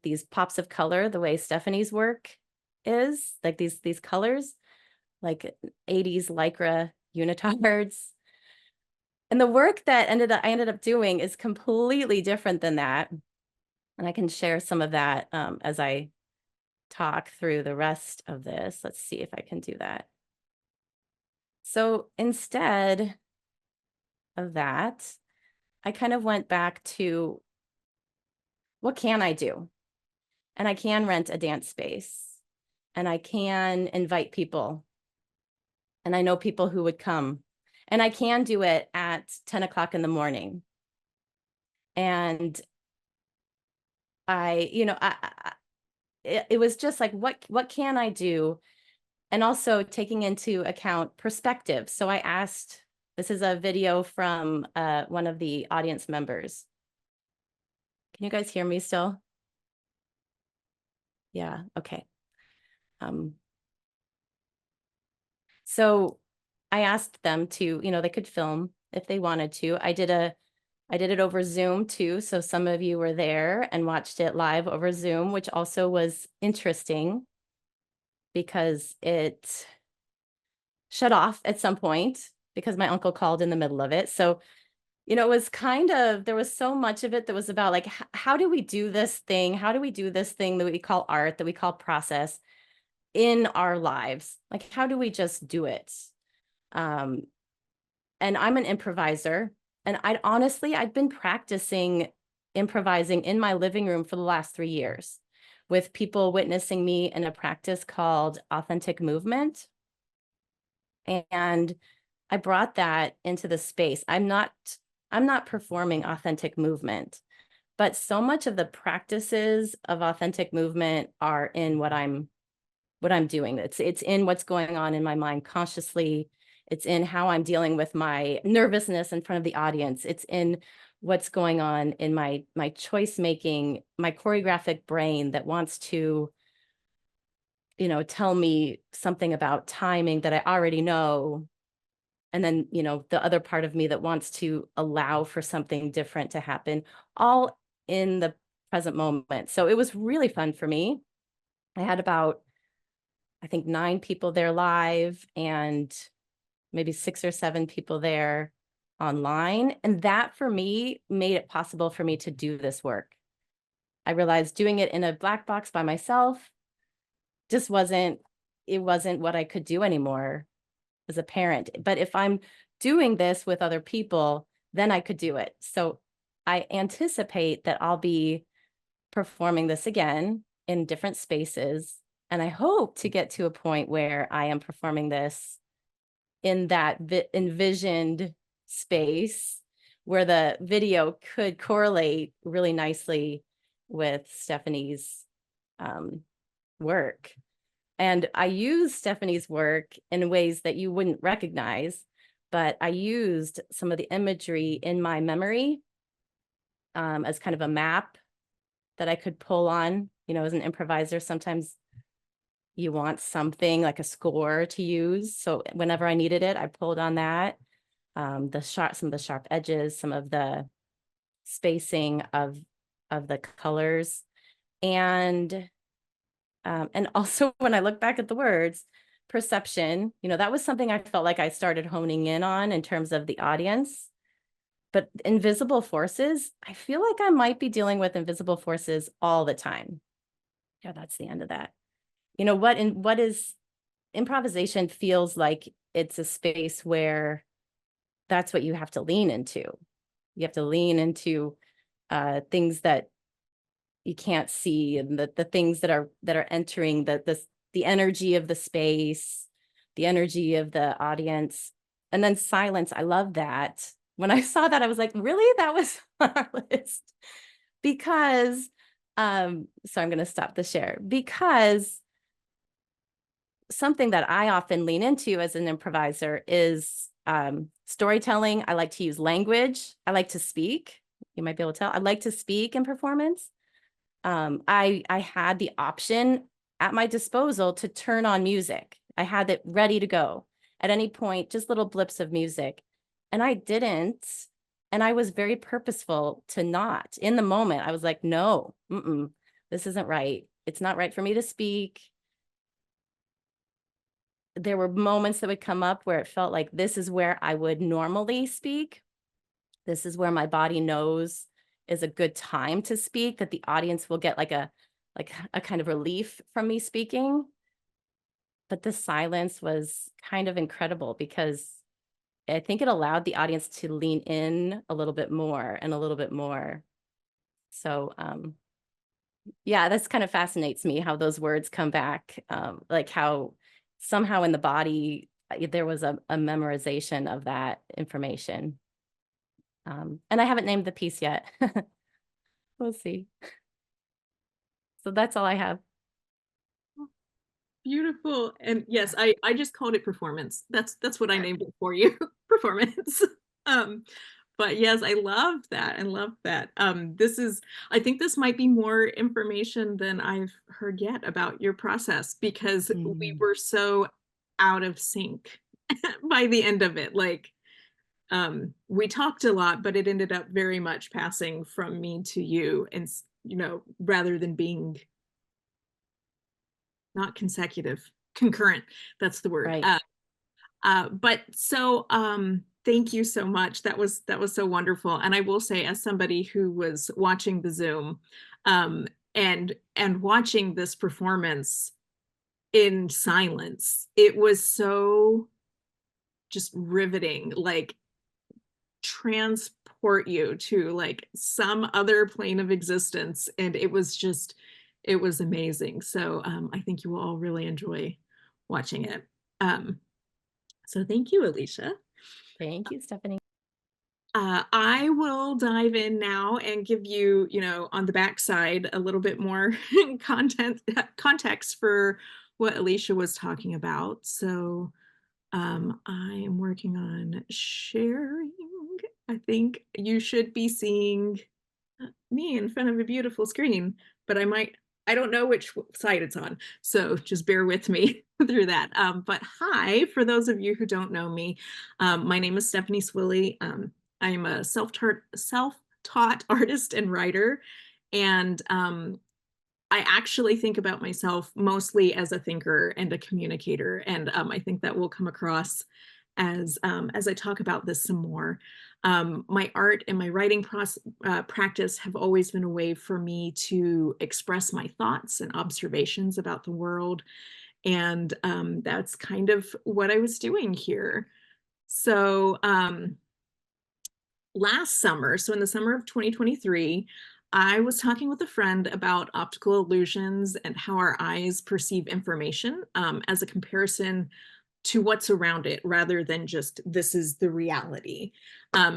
these pops of color, the way Stephanie's work is, like these colors, like 80s Lycra unitards. And the work that I ended up doing is completely different than that. And I can share some of that as I talk through the rest of this. Let's see if I can do that. So instead of that, I kind of went back to, what can I do? And I can rent a dance space, and I can invite people, and I know people who would come, and I can do it at 10 o'clock in the morning. And it was just like, what can I do? And also taking into account perspective. So I asked, this is a video from one of the audience members. Can you guys hear me still? Yeah, okay. So I asked them to, they could film if they wanted to. I did it over Zoom too. So some of you were there and watched it live over Zoom, which also was interesting because it shut off at some point because my uncle called in the middle of it. So, it was there was so much of it that was about like, how do we do this thing? How do we do this thing that we call art, that we call process in our lives? Like, how do we just do it? And I'm an improviser. And I'd been practicing improvising in my living room for the last 3 years with people witnessing me in a practice called authentic movement. And I brought that into the space. I'm not performing authentic movement, but so much of the practices of authentic movement are in what I'm doing. It's in what's going on in my mind consciously. It's in how I'm dealing with my nervousness in front of the audience. It's in what's going on in my choice making, my choreographic brain that wants to, tell me something about timing that I already know. And then, the other part of me that wants to allow for something different to happen, all in the present moment. So it was really fun for me. I had about, I think, 9 people there live and maybe 6 or 7 people there online. And that for me made it possible for me to do this work. I realized doing it in a black box by myself just wasn't what I could do anymore as a parent. But if I'm doing this with other people, then I could do it. So I anticipate that I'll be performing this again in different spaces. And I hope to get to a point where I am performing this in that envisioned space where the video could correlate really nicely with Stephanie's work. And I use Stephanie's work in ways that you wouldn't recognize, but I used some of the imagery in my memory as kind of a map that I could pull on. As an improviser, sometimes you want something like a score to use. So whenever I needed it, I pulled on that. Some of the sharp edges, some of the spacing of the colors. And also when I look back at the words, perception, that was something I felt like I started honing in on in terms of the audience. But invisible forces, I feel like I might be dealing with invisible forces all the time. Yeah, that's the end of that. What is improvisation feels like it's a space where that's what you have to lean into. You have to lean into things that you can't see, and the things that are entering the energy of the space, the energy of the audience, and then silence. I love that. When I saw that, I was like, really? That was on our list. Because so I'm going to stop the share, because something that I often lean into as an improviser is storytelling. I like to use language. I like to speak. You might be able to tell. I like to speak in performance. I had the option at my disposal to turn on music. I had it ready to go at any point, just little blips of music. And I didn't. And I was very purposeful to not. In the moment, I was like, no, this isn't right. It's not right for me to speak. There were moments that would come up where it felt like this is where I would normally speak. This is where my body knows is a good time to speak, that the audience will get like a kind of relief from me speaking. But the silence was kind of incredible because I think it allowed the audience to lean in a little bit more and a little bit more. So yeah, this kind of fascinates me how those words come back, like how somehow in the body there was a memorization of that information. And I haven't named the piece yet. We'll see. So that's all I have. Beautiful. And yes, I just called it performance. That's what I named it for you. Performance. But yes, I love that. I love that. I think this might be more information than I've heard yet about your process, because we were so out of sync by the end of it. Like, we talked a lot, but it ended up very much passing from me to you, and rather than being not consecutive, concurrent. That's the word. Right. But so thank you so much. That was so wonderful. And I will say, as somebody who was watching the Zoom and watching this performance in silence, it was so just riveting, like transport you to like some other plane of existence. And it was amazing. So I think you will all really enjoy watching it. So thank you, Alicia. Thank you, Stephanie. I will dive in now and give you, on the backside, a little bit more context for what Alicia was talking about. So I am working on sharing. I think you should be seeing me in front of a beautiful screen, but I don't know which side it's on. So just bear with me through that. But hi, for those of you who don't know me, my name is Stephanie Swilley. I am a self-taught artist and writer. And I actually think about myself mostly as a thinker and a communicator. And I think that will come across as I talk about this some more. My art and my writing practice have always been a way for me to express my thoughts and observations about the world. And that's kind of what I was doing here. So last summer, so in the summer of 2023, I was talking with a friend about optical illusions and how our eyes perceive information as a comparison to what's around it, rather than just this is the reality.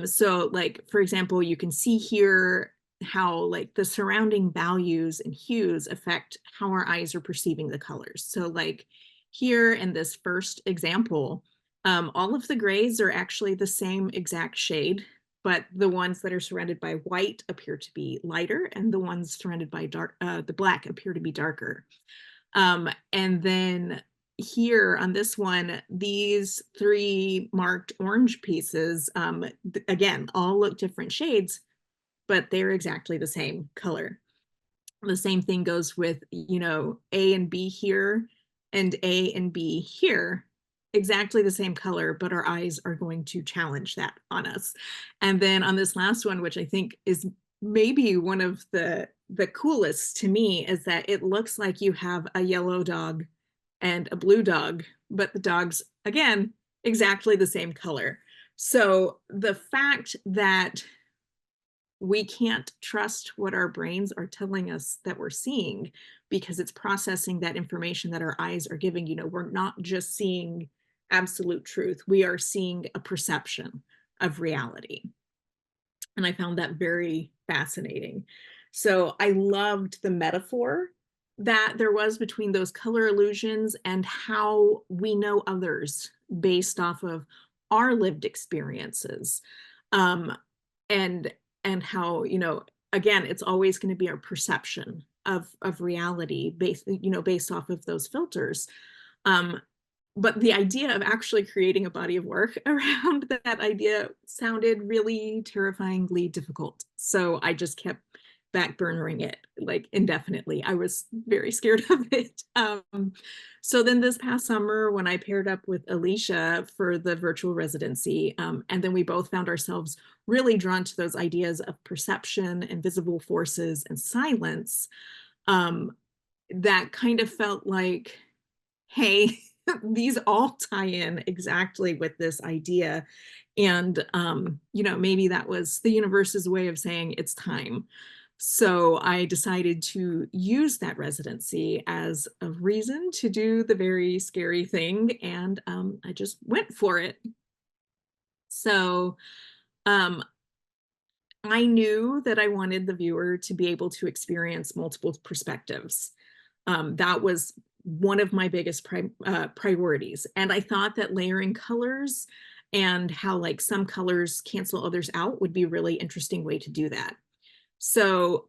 So like, for example, you can see here how like the surrounding values and hues affect how our eyes are perceiving the colors. So like here in this first example, all of the grays are actually the same exact shade, but the ones that are surrounded by white appear to be lighter, and the ones surrounded by the black appear to be darker. And then here on this one, these three marked orange pieces, again, all look different shades, but they're exactly the same color. The same thing goes with, A and B here and A and B here, exactly the same color, but our eyes are going to challenge that on us. And then on this last one, which I think is maybe one of the coolest to me, is that it looks like you have a yellow dog and a blue dog, but the dogs, again, exactly the same color. So the fact that we can't trust what our brains are telling us that we're seeing, because it's processing that information that our eyes are giving, we're not just seeing absolute truth, we are seeing a perception of reality. And I found that very fascinating. So I loved the metaphor that there was between those color illusions and how we know others based off of our lived experiences. And how, again, it's always going to be our perception of reality based off of those filters. But the idea of actually creating a body of work around that idea sounded really terrifyingly difficult. So I just kept backburnering it like indefinitely. I was very scared of it. So then this past summer, when I paired up with Alicia for the virtual residency, and then we both found ourselves really drawn to those ideas of perception, invisible forces, and silence, that kind of felt like, hey, these all tie in exactly with this idea. And, maybe that was the universe's way of saying it's time. So I decided to use that residency as a reason to do the very scary thing. And I just went for it. So I knew that I wanted the viewer to be able to experience multiple perspectives. That was one of my biggest priorities. And I thought that layering colors and how like some colors cancel others out would be a really interesting way to do that. So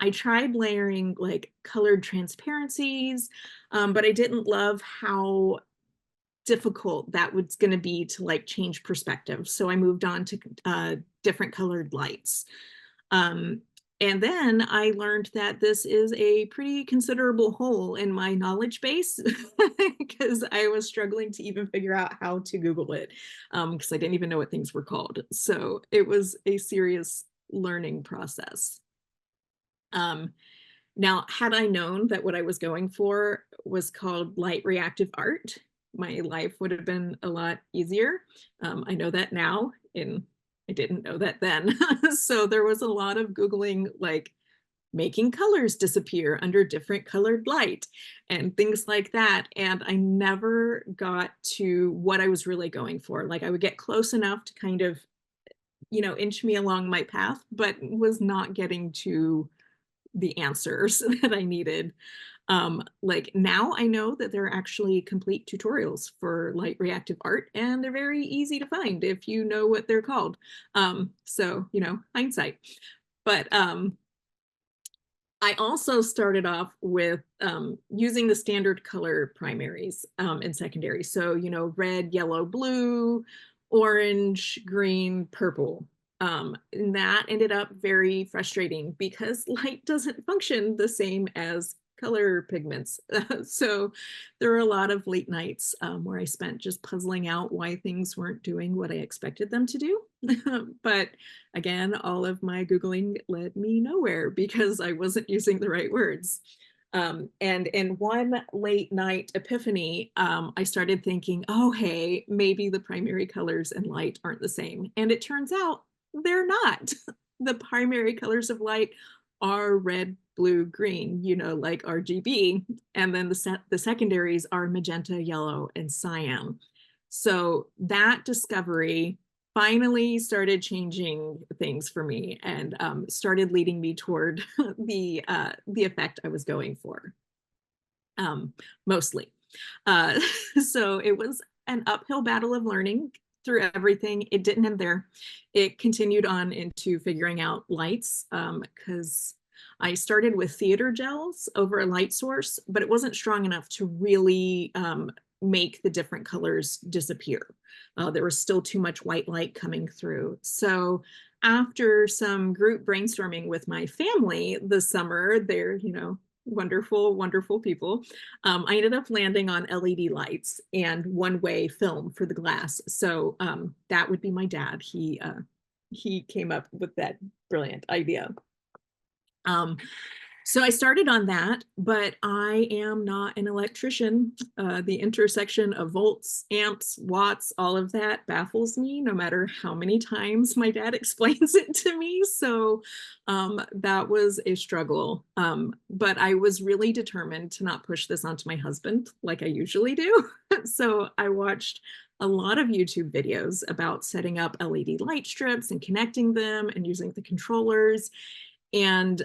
I tried layering like colored transparencies, but I didn't love how difficult that was going to be to like change perspective. So I moved on to different colored lights. And then I learned that this is a pretty considerable hole in my knowledge base because I was struggling to even figure out how to Google it because I didn't even know what things were called. So it was a serious learning process. Now, had I known that what I was going for was called light reactive art, my life would have been a lot easier. I know that now, and I didn't know that then. So there was a lot of Googling, like making colors disappear under different colored light and things like that. And I never got to what I was really going for. Like I would get close enough to kind of, you know, inch me along my path, but was not getting to the answers that I needed. Like now I know that there are actually complete tutorials for light reactive art, and they're very easy to find if you know what they're called. So, you know, hindsight. But I also started off with using the standard color primaries and secondary. So, you know, red, yellow, blue, orange, green, purple. And that ended up very frustrating because light doesn't function the same as color pigments. So there were a lot of late nights where I spent just puzzling out why things weren't doing what I expected them to do. But again, all of my Googling led me nowhere because I wasn't using the right words. And in one late night epiphany, I started thinking, oh, hey, maybe the primary colors and light aren't the same. And it turns out they're not. The primary colors of light are red, blue, green, you know, like RGB. And then the secondaries are magenta, yellow, and cyan. So that discovery finally started changing things for me and started leading me toward the effect I was going for, mostly. So it was an uphill battle of learning through everything. It didn't end there. It continued on into figuring out lights because I started with theater gels over a light source, but it wasn't strong enough to really make the different colors disappear. There was still too much white light coming through. So after some group brainstorming with my family this summer, they're, you know, wonderful, wonderful people. I ended up landing on LED lights and one-way film for the glass. So that would be my dad. He came up with that brilliant idea. So I started on that, but I am not an electrician. The intersection of volts, amps, watts, all of that baffles me no matter how many times my dad explains it to me. So that was a struggle. But I was really determined to not push this onto my husband like I usually do. So I watched a lot of YouTube videos about setting up LED light strips and connecting them and using the controllers. And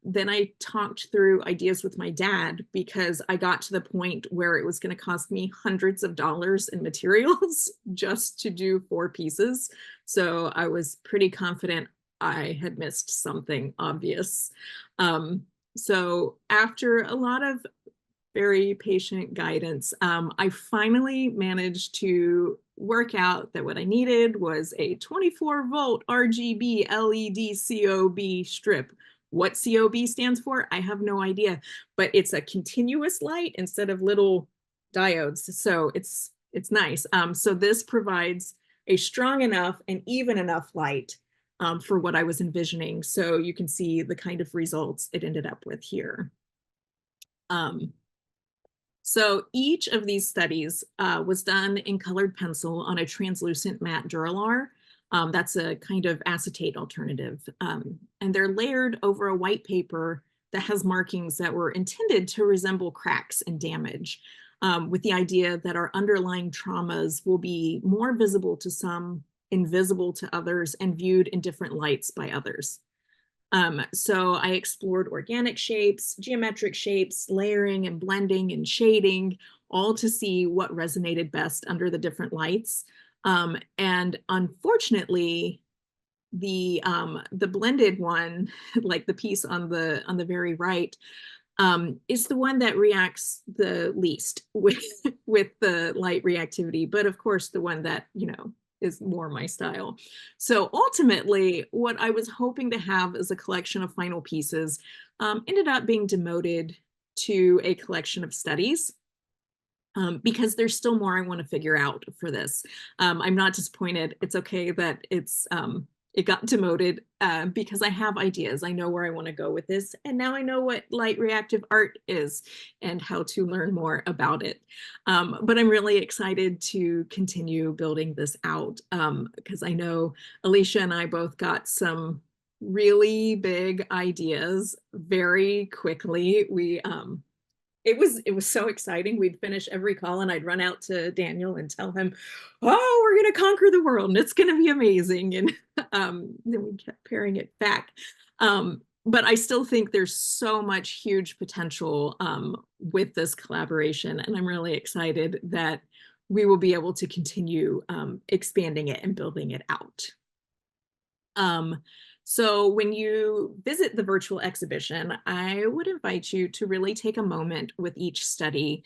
then I talked through ideas with my dad because I got to the point where it was going to cost me hundreds of dollars in materials just to do 4 pieces. So I was pretty confident I had missed something obvious. So after a lot of very patient guidance, I finally managed to work out that what I needed was a 24-volt RGB LED COB strip. What COB stands for, I have no idea, but it's a continuous light instead of little diodes. So it's nice. So this provides a strong enough and even enough light for what I was envisioning. So you can see the kind of results it ended up with here. So each of these studies was done in colored pencil on a translucent matte Duralar. That's a kind of acetate alternative. And they're layered over a white paper that has markings that were intended to resemble cracks and damage, with the idea that our underlying traumas will be more visible to some, invisible to others, and viewed in different lights by others. So I explored organic shapes, geometric shapes, layering and blending and shading, all to see what resonated best under the different lights. And unfortunately, the blended one, like the piece on the very right, is the one that reacts the least with the light reactivity, but of course the one that, you know, is more my style. So ultimately, what I was hoping to have as a collection of final pieces ended up being demoted to a collection of studies. Because there's still more I want to figure out for this. I'm not disappointed. It's okay that it got demoted because I have ideas. I know where I want to go with this. And now I know what light reactive art is and how to learn more about it. But I'm really excited to continue building this out because I know Alicia and I both got some really big ideas very quickly. It was so exciting. We'd finish every call and I'd run out to Daniel and tell him, oh, we're going to conquer the world and it's going to be amazing. And then we kept paring it back. But I still think there's so much huge potential with this collaboration. And I'm really excited that we will be able to continue expanding it and building it out. So when you visit the virtual exhibition, I would invite you to really take a moment with each study,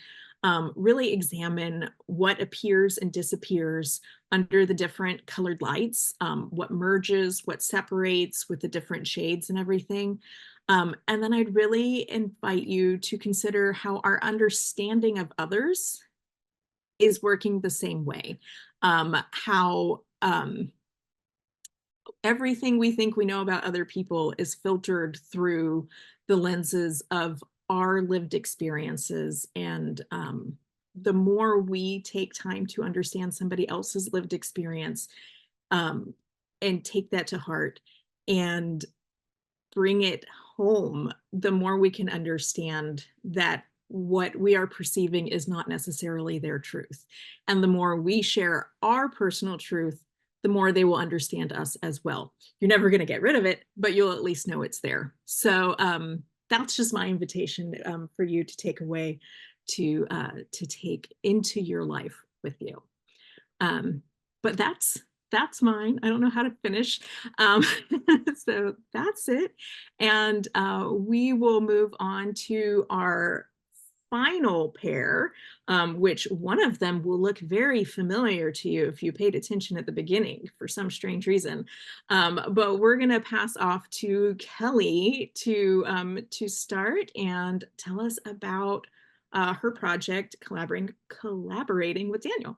really examine what appears and disappears under the different colored lights, what merges, what separates with the different shades and everything. And then I'd really invite you to consider how our understanding of others is working the same way, how everything we think we know about other people is filtered through the lenses of our lived experiences. And the more we take time to understand somebody else's lived experience and take that to heart and bring it home, the more we can understand that what we are perceiving is not necessarily their truth. And the more we share our personal truth, the more they will understand us as well. You're never going to get rid of it, but you'll at least know it's there. So that's just my invitation for you to take away, to take into your life with you. But that's mine. I don't know how to finish. So that's it. And we will move on to our final pair, which one of them will look very familiar to you if you paid attention at the beginning for some strange reason. But we're going to pass off to Kelly to start and tell us about her project collaborating with Daniel.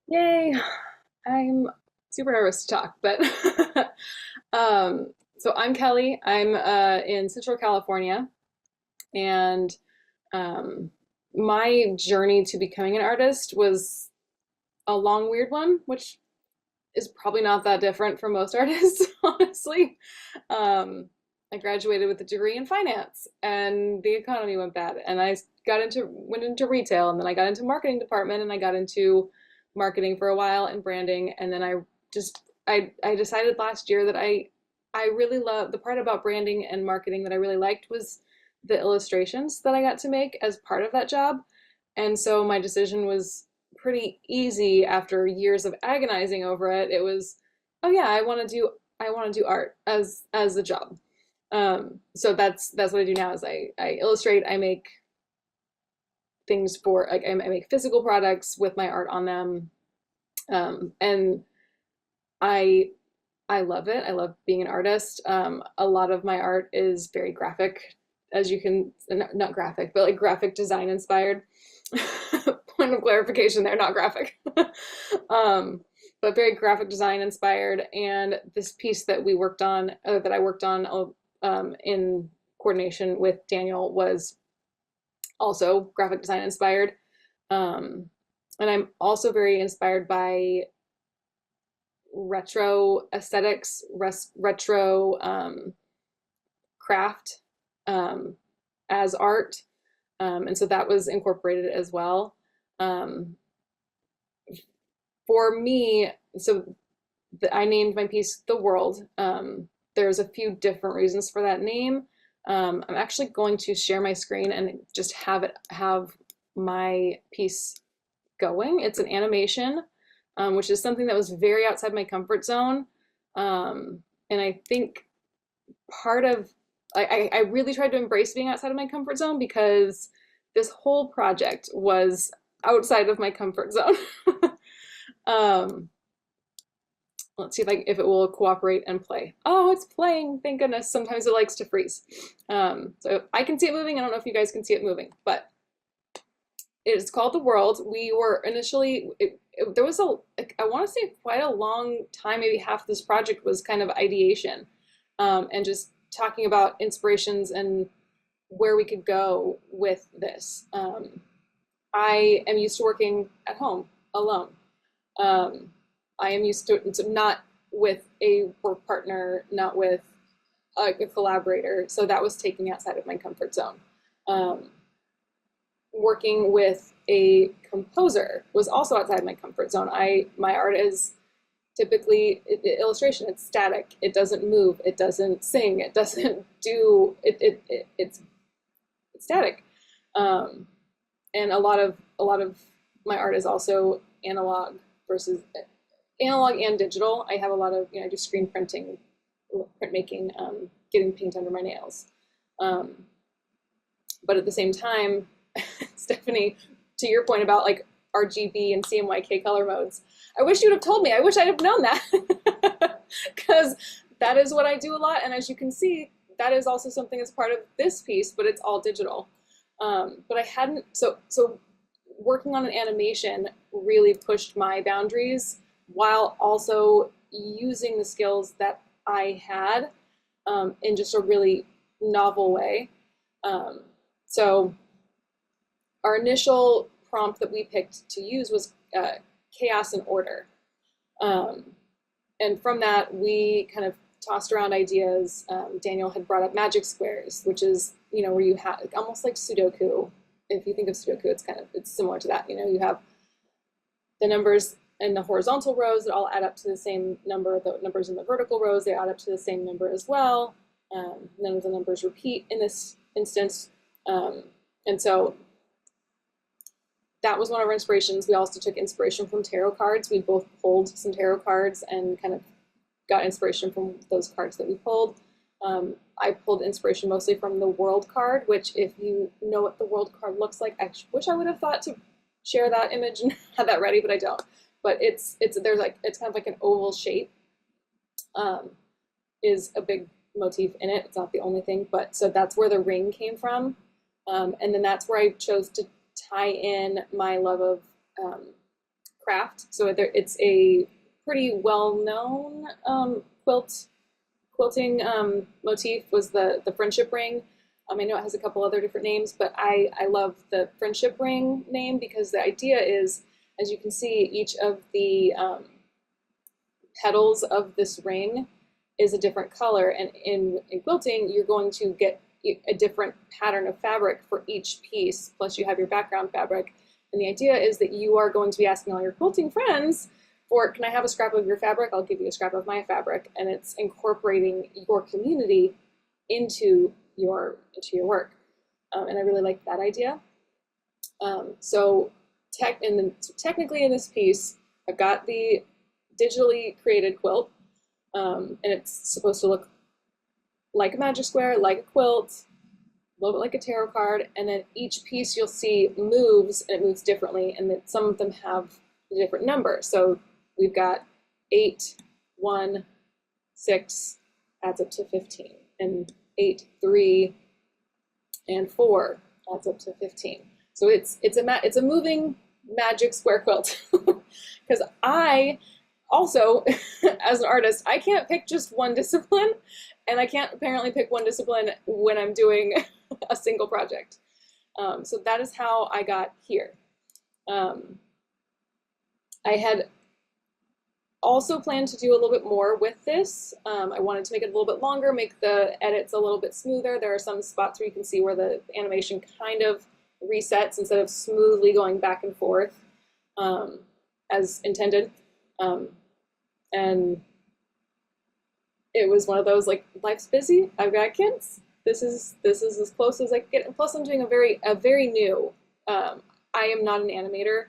Yay! I'm super nervous to talk, but so I'm Kelly. I'm in Central California, and my journey to becoming an artist was a long, weird one, which is probably not that different from most artists, honestly. I graduated with a degree in finance, and the economy went bad, and I went into retail, and then I got into marketing department, and I got into marketing for a while and branding, and then I decided last year that I really love the part about branding and marketing that I really liked was the illustrations that I got to make as part of that job. And so my decision was pretty easy after years of agonizing over it. It was, oh yeah, I want to do art as a job. So that's what I do now is I illustrate, I make things for, like, I make physical products with my art on them. And I love it. I love being an artist. A lot of my art is very graphic, as you can, not graphic, but like graphic design inspired. Point of clarification there, not graphic. But very graphic design inspired. And this piece that we worked on, that I worked on in coordination with Daniel, was also graphic design inspired. And I'm also very inspired by retro aesthetics, retro craft as art. And so that was incorporated as well. For me, so I named my piece The World. There's a few different reasons for that name. I'm actually going to share my screen and just have my piece going. It's an animation, which is something that was very outside my comfort zone. And I think part of, I really tried to embrace being outside of my comfort zone because this whole project was outside of my comfort zone. Let's see if it will cooperate and play. Oh, it's playing, thank goodness. Sometimes it likes to freeze. So I can see it moving. I don't know if you guys can see it moving, but it is called The World. We were initially, there was I want to say quite a long time, maybe half this project was kind of ideation, and just talking about inspirations and where we could go with this. I am used to working at home alone. I am used to not with a work partner, not with a collaborator. So that was taking me outside of my comfort zone. Working with a composer was also outside my comfort zone. My art is typically illustration. It's static. It doesn't move. It doesn't sing. It doesn't do. It's static. And a lot of my art is also analog versus analog and digital. I have a lot of, I do screen printing, printmaking, getting paint under my nails. But at the same time, Stephanie, to your point about like RGB and CMYK color modes, I wish you'd have told me. I wish I'd have known that, because that is what I do a lot. And as you can see, that is also something that's part of this piece, but it's all digital. But I hadn't, so working on an animation really pushed my boundaries while also using the skills that I had in just a really novel way. So our initial prompt that we picked to use was chaos and order. And from that, we kind of tossed around ideas. Daniel had brought up magic squares, which is, where you have almost like Sudoku. If you think of Sudoku, it's similar to that. You have the numbers in the horizontal rows that all add up to the same number. The numbers in the vertical rows, they add up to the same number as well. None of the numbers repeat in this instance. And so that was one of our inspirations. We also took inspiration from tarot cards. We both pulled some tarot cards and kind of got inspiration from those cards that we pulled. I pulled inspiration mostly from the world card, which if you know what the world card looks like, I wish I would have thought to share that image and have that ready, but I don't. But it's kind of like an oval shape, is a big motif in it. It's not the only thing, but so that's where the ring came from. And then that's where I chose to tie in my love of craft. So it's a pretty well-known quilting motif was the friendship ring. I know it has a couple other different names, but I love the friendship ring name because the idea is, as you can see, each of the petals of this ring is a different color. And in quilting, you're going to get a different pattern of fabric for each piece, plus you have your background fabric. And the idea is that you are going to be asking all your quilting friends for, can I have a scrap of your fabric? I'll give you a scrap of my fabric. And it's incorporating your community into your work. And I really like that idea. So technically in this piece, I've got the digitally created quilt, and it's supposed to look like a magic square, like a quilt, a little bit like a tarot card, and then each piece you'll see moves, and it moves differently, and then some of them have a different number. So we've got 8, 1, 6, adds up to 15, and 8, 3, and 4 adds up to 15. So it's a moving magic square quilt. Because I also, as an artist, I can't pick just one discipline, and I can't apparently pick one discipline when I'm doing a single project. So that is how I got here. I had also planned to do a little bit more with this. I wanted to make it a little bit longer, make the edits a little bit smoother. There are some spots where you can see where the animation kind of resets instead of smoothly going back and forth as intended. And it was one of those, like, life's busy, I've got kids, this is as close as I can get. And plus I'm doing a very new, I am not an animator.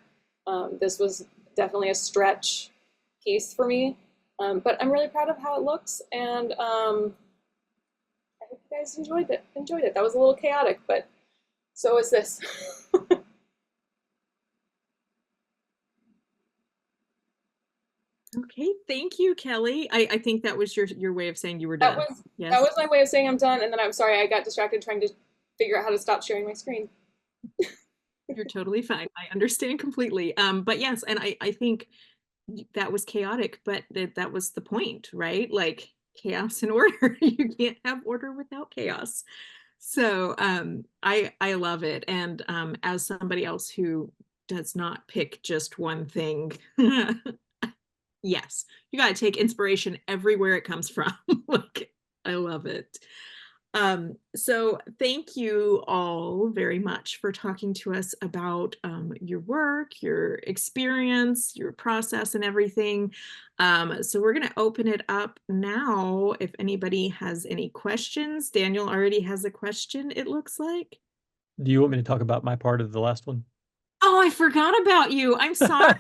This was definitely a stretch piece for me, but I'm really proud of how it looks, and I hope you guys enjoyed it. That was a little chaotic, but so is this. Okay, thank you, Kelly. I think that was your way of saying you were That done. was Yes. that was my way of saying I'm done, and then I'm sorry I got distracted trying to figure out how to stop sharing my screen. You're totally fine. I understand completely. But yes, and I think that was chaotic, but that was the point, right? Like chaos and order. You can't have order without chaos. So I love it. And as somebody else who does not pick just one thing, yes, you got to take inspiration everywhere it comes from. Like, I love it. So thank you all very much for talking to us about your work, your experience, your process, and everything. So we're going to open it up now if anybody has any questions. Daniel already has a question, it looks like. Do you want me to talk about my part of the last one? Oh, I forgot about you. I'm sorry.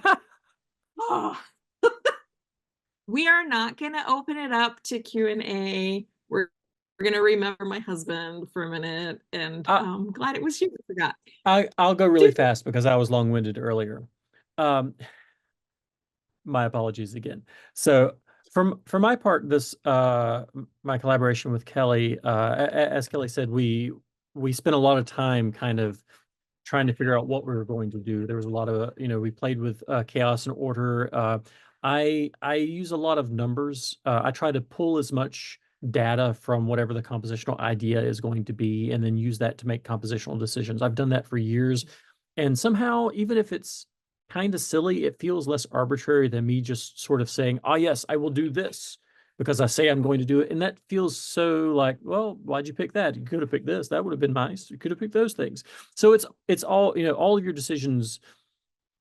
Oh. We are not going to open it up to Q&A. We're going to remember my husband for a minute, and I'm glad it was you. I forgot. I'll go really fast because I was long-winded earlier. My apologies again. So for my part, this my collaboration with Kelly, as Kelly said, we spent a lot of time kind of trying to figure out what we were going to do. There was a lot of, we played with chaos and order. I use a lot of numbers. I try to pull as much data from whatever the compositional idea is going to be, and then use that to make compositional decisions. I've done that for years, and somehow, even if it's kind of silly, it feels less arbitrary than me just sort of saying, "Ah, yes, I will do this," because I say I'm going to do it. And that feels so like, well, why'd you pick that? You could have picked this. That would have been nice. You could have picked those things. So it's all, all of your decisions,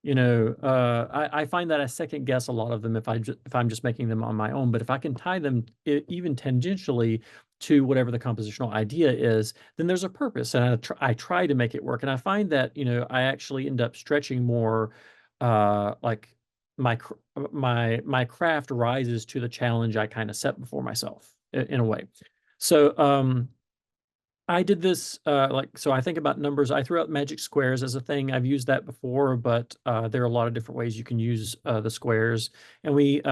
I find that I second guess a lot of them if I'm just making them on my own. But if I can tie them even tangentially to whatever the compositional idea is, then there's a purpose, and I try to make it work. And I find that, I actually end up stretching more, like my craft rises to the challenge I kind of set before myself in a way. So I did this, so I think about numbers. I threw out magic squares as a thing. I've used that before, but there are a lot of different ways you can use the squares. And we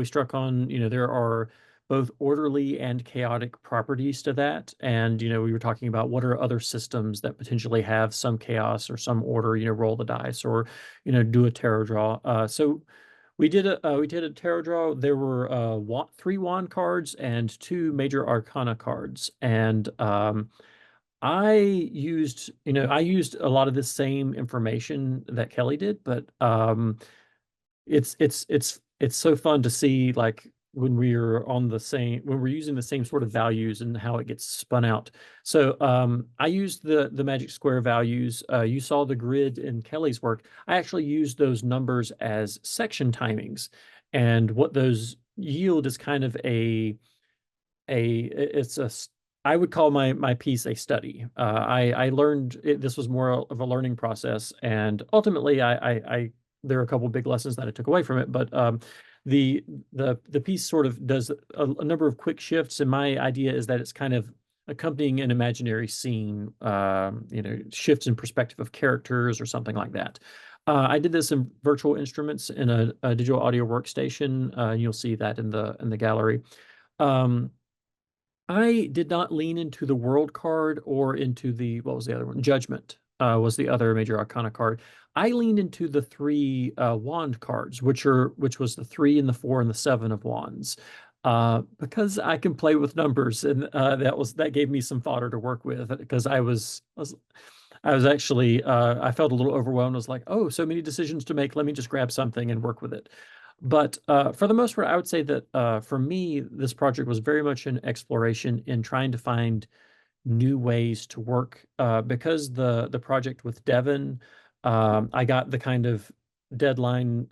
struck on, there are both orderly and chaotic properties to that. And, we were talking about what are other systems that potentially have some chaos or some order, roll the dice or, do a tarot draw. So we did a tarot draw. There were 3 wand cards and 2 major arcana cards, and I used a lot of the same information that Kelly did, but it's so fun to see, like, when we're using the same sort of values and how it gets spun out. So I used the magic square values. You saw the grid in Kelly's work. I actually used those numbers as section timings, and what those yield is kind of I would call my piece a study. I learned this was more of a learning process, and ultimately, I there are a couple big lessons that I took away from it. But the piece sort of does a number of quick shifts, and my idea is that it's kind of accompanying an imaginary scene, shifts in perspective of characters or something like that. I did this in virtual instruments in a digital audio workstation. You'll see that in the gallery. I did not lean into the world card or into what was the other one? Judgment was the other major arcana card. I leaned into the 3 wand cards, which was the 3 and the 4 and the 7 of wands, because I can play with numbers, and that gave me some fodder to work with, because I was actually I felt a little overwhelmed. I was like, oh, so many decisions to make. Let me just grab something and work with it. But for the most part, I would say that for me, this project was very much an exploration in trying to find new ways to work, because the project with Devin, I got the kind of deadline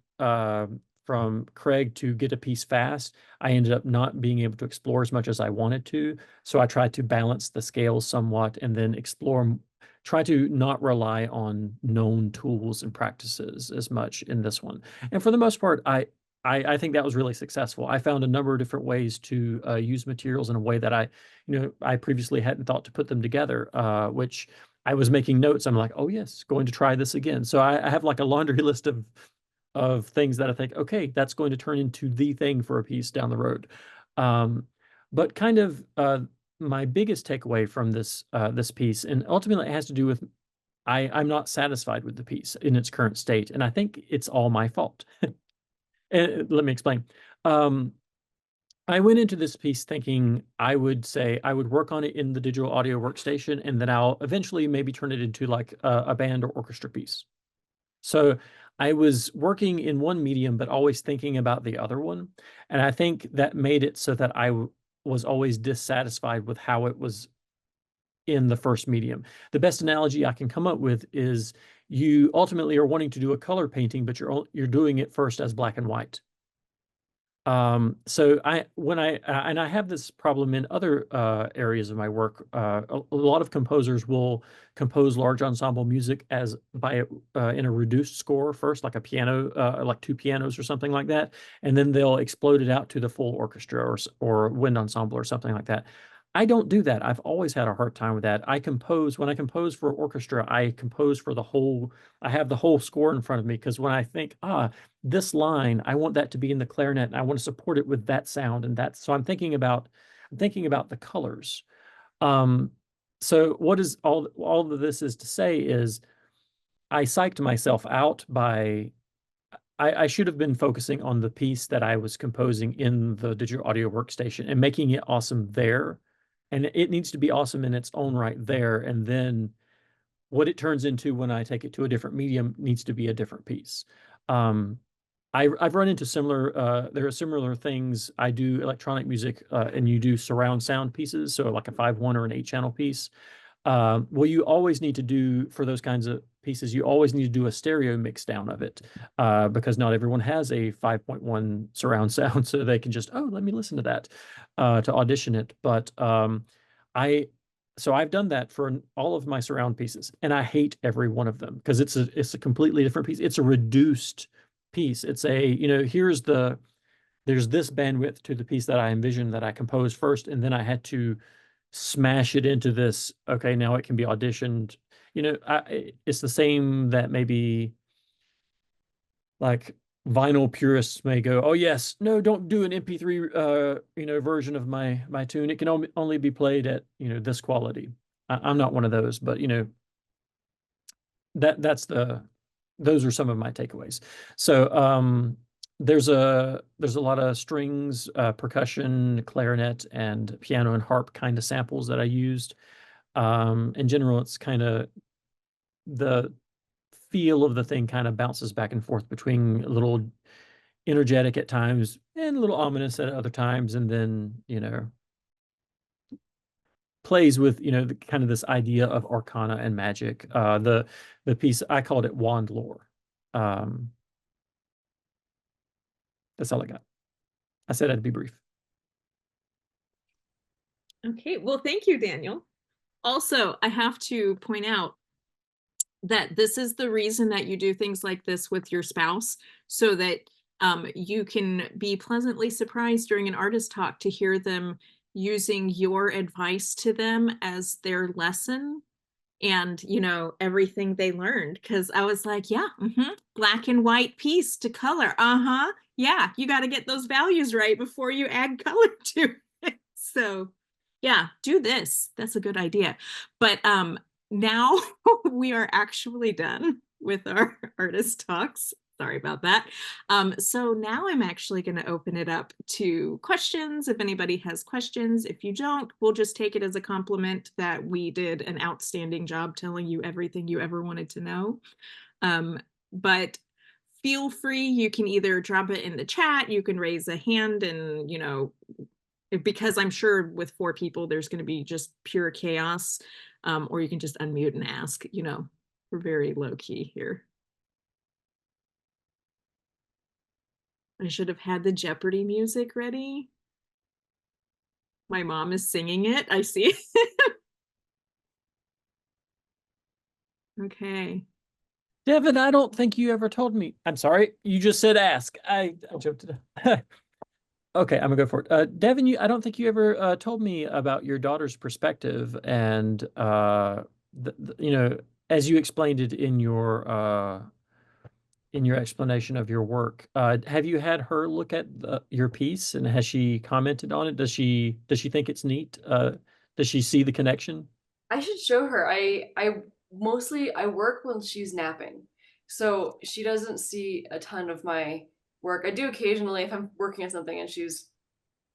from Craig to get a piece fast, I ended up not being able to explore as much as I wanted to. So I tried to balance the scales somewhat and then explore, try to not rely on known tools and practices as much in this one. And for the most part, I think that was really successful. I found a number of different ways to use materials in a way that I previously hadn't thought to put them together, which I was making notes. I'm like, oh yes, going to try this again. So I have like a laundry list of things that I think, okay, that's going to turn into the thing for a piece down the road. But kind of my biggest takeaway from this this piece, and ultimately it has to do with I'm not satisfied with the piece in its current state, and I think it's all my fault. And let me explain. I went into this piece thinking I would work on it in the digital audio workstation, and then I'll eventually maybe turn it into like a band or orchestra piece. So I was working in one medium, but always thinking about the other one. And I think that made it so that I was always dissatisfied with how it was in the first medium. The best analogy I can come up with is you ultimately are wanting to do a color painting, but you're doing it first as black and white. So and I have this problem in other areas of my work. A lot of composers will compose large ensemble music in a reduced score first, like a piano, like two pianos or something like that, and then they'll explode it out to the full orchestra or wind ensemble or something like that. I don't do that. I've always had a hard time with that. When I compose for orchestra, I compose for the whole. I have the whole score in front of me because when I think, this line, I want that to be in the clarinet and I want to support it with that sound and that. So I'm thinking about the colors. So what is all of this is to say is I psyched myself out by I should have been focusing on the piece that I was composing in the digital audio workstation and making it awesome there. And it needs to be awesome in its own right there. And then what it turns into when I take it to a different medium needs to be a different piece. I've run into there are similar things. I do electronic music, and you do surround sound pieces, so like a 5.1 or an 8-channel piece. Well, you always need to do, for those kinds of pieces, you always need to do a stereo mix down of it, because not everyone has a 5.1 surround sound, so they can just, let me listen to that to audition it. But so I've done that for all of my surround pieces, and I hate every one of them because it's a completely different piece. It's a reduced piece. It's there's this bandwidth to the piece that I envisioned that I composed first, and then I had to smash it into this. Okay, now it can be auditioned. It's the same that maybe like vinyl purists may go, oh yes, no, don't do an MP3 version of my tune. It can only be played at this quality. I'm not one of those, but those are some of my takeaways. So there's a lot of strings, percussion, clarinet, and piano and harp kind of samples that I used. In general, it's kind of the feel of the thing kind of bounces back and forth between a little energetic at times and a little ominous at other times, and then plays with kind of this idea of arcana and magic. The piece, I called it wand lore. That's all I got. I said I'd be brief. Okay, well, thank you, Daniel. Also, I have to point out that this is the reason that you do things like this with your spouse, so that you can be pleasantly surprised during an artist talk to hear them using your advice to them as their lesson and everything they learned. Because I was like, yeah, black and white piece to color, yeah, you got to get those values right before you add color to it. So yeah, do this. That's a good idea. But now we are actually done with our artist talks. Sorry about that. So now I'm actually going to open it up to questions. If anybody has questions, if you don't, we'll just take it as a compliment that we did an outstanding job telling you everything you ever wanted to know. But feel free, you can either drop it in the chat, you can raise a hand, and because I'm sure with 4 people, there's going to be just pure chaos, or you can just unmute and ask. We're very low key here. I should have had the Jeopardy music ready. My mom is singing it. I see. Okay. Devin, I don't think you ever told me. I'm sorry, you just said ask. I joked it. Okay, I'm gonna go for it. Devin, I don't think you ever told me about your daughter's perspective and you know, as you explained it in your explanation of your work. Have you had her look at your piece, and has she commented on it? Does she think it's neat? Does she see the connection? I should show her. I work when she's napping, so she doesn't see a ton of my work. I do occasionally if I'm working on something and she's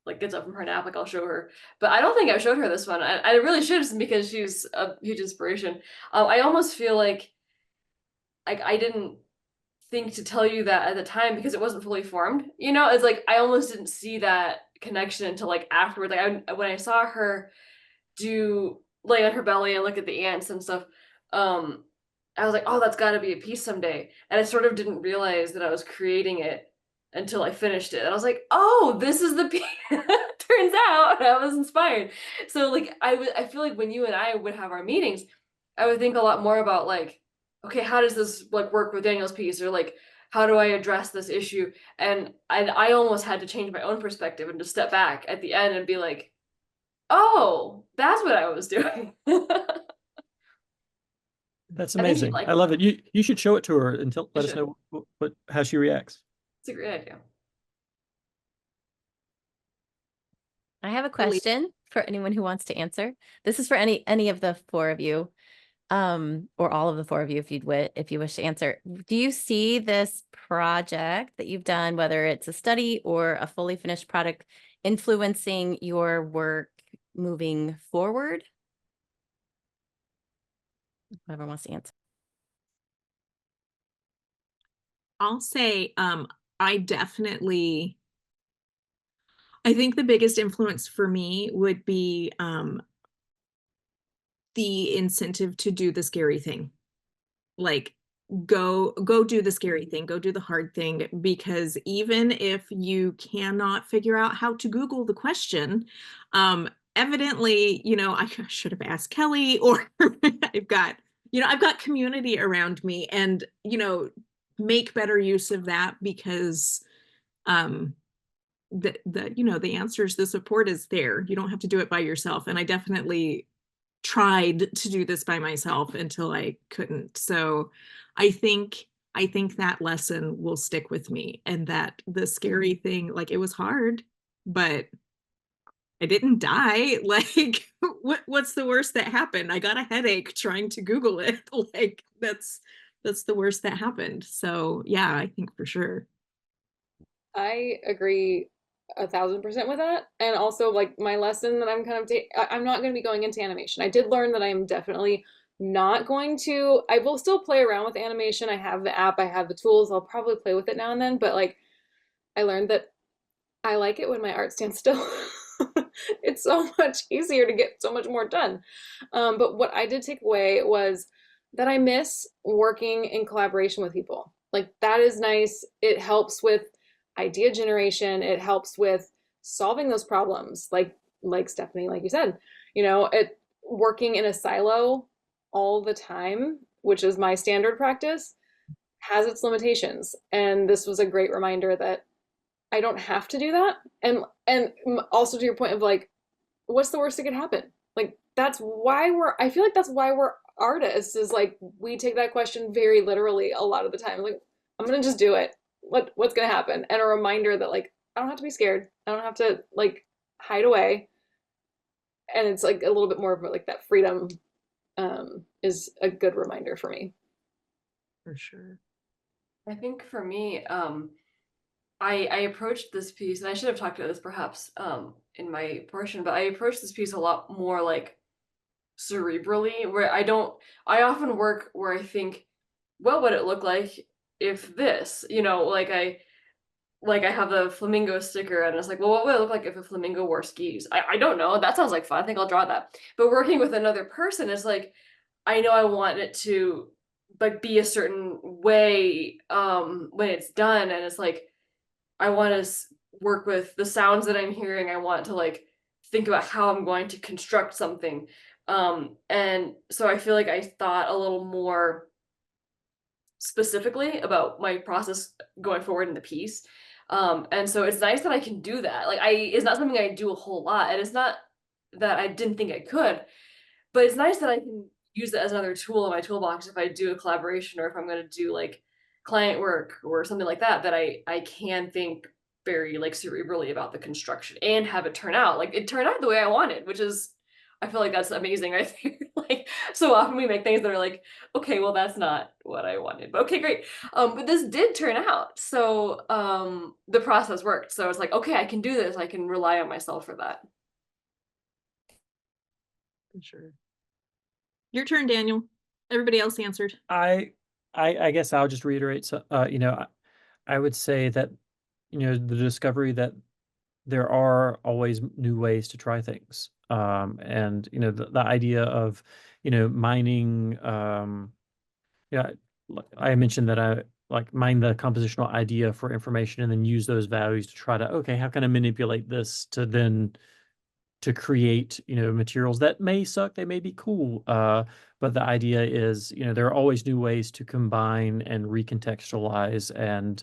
like gets up from her nap, like I'll show her. But I don't think I showed her this one. I really should, just because she's a huge inspiration. I almost feel like I didn't think to tell you that at the time because it wasn't fully formed. You know, it's like I almost didn't see that connection until like afterwards. Like when I saw her do lay on her belly and look at the ants and stuff, I was like, oh, that's got to be a piece someday. And I sort of didn't realize that I was creating it until I finished it. And I was like, oh, this is the piece. Turns out I was inspired. So like I feel like when you and I would have our meetings, I would think a lot more about like, okay, how does this like work with Daniel's piece, or like how do I address this issue? And I almost had to change my own perspective and just step back at the end and be like, oh, that's what I was doing. That's I think she'd amazing. like I it. love it. You should show it to her and let us should. know how she reacts. It's a great idea. I have a Really? question for anyone who wants to answer. This is for any of the four of you, or all of the four of you, if you wish to answer. Do you see this project that you've done, whether it's a study or a fully finished product, influencing your work moving forward? Whoever wants to answer. I'll say I think the biggest influence for me would be the incentive to do the scary thing. Like go do the scary thing, go do the hard thing, because even if you cannot figure out how to Google the question, evidently, I should have asked Kelly, or I've got community around me, and make better use of that, because the answers, the support is there. You don't have to do it by yourself. And I definitely tried to do this by myself until I couldn't. So I think that lesson will stick with me, and that the scary thing, like, it was hard, but I didn't die. Like, what's the worst that happened? I got a headache trying to Google it. Like, that's the worst that happened. So yeah, I think for sure. I agree 1,000% with that. And also, like, my lesson that I'm not going to be going into animation. I did learn that I am definitely not going to. I will still play around with animation. I have the app, I have the tools. I'll probably play with it now and then. But like, I learned that I like it when my art stands still. It's so much easier to get so much more done. But what I did take away was that I miss working in collaboration with people. Like, that is nice. It helps with idea generation. It helps with solving those problems. Like Stephanie, like you said, it working in a silo all the time, which is my standard practice, has its limitations. And this was a great reminder that I don't have to do that. And also, to your point of like, what's the worst that could happen? Like, I feel like that's why we're artists, is like, we take that question very literally a lot of the time. Like, I'm gonna just do it. What's gonna happen? And a reminder that like, I don't have to be scared. I don't have to like hide away. And it's like a little bit more of like that freedom is a good reminder for me. For sure. I think for me, I approached this piece, and I should have talked about this perhaps in my portion, but I approached this piece a lot more like cerebrally, where I often work where I think, what would it look like if this, like I have a flamingo sticker, and it's like, well, what would it look like if a flamingo wore skis? I don't know. That sounds like fun. I think I'll draw that. But working with another person is like, I know I want it to like be a certain way when it's done, and it's like, I want to work with the sounds that I'm hearing. I want to like think about how I'm going to construct something. And so I feel like I thought a little more specifically about my process going forward in the piece. And so it's nice that I can do that. Like it's not something I do a whole lot, and it's not that I didn't think I could, but it's nice that I can use it as another tool in my toolbox if I do a collaboration, or if I'm going to do like client work or something like that, that I can think very like cerebrally about the construction and have it turn out like it turned out the way I wanted, which is, I feel like that's amazing. I think like so often we make things that are like, okay, well that's not what I wanted, but okay, great. But this did turn out. So the process worked. So it's like, okay, I can do this. I can rely on myself for that. For sure. Your turn, Daniel. Everybody else answered. I guess I'll just reiterate. So, you know, I would say that, you know, the discovery that there are always new ways to try things. And, you know, the idea of, you know, mining, yeah, I mentioned that I like mine the compositional idea for information and then use those values to try to, okay, how can I manipulate this to then to create, you know, materials that may suck, they may be cool. But the idea is, you know, there are always new ways to combine and recontextualize. And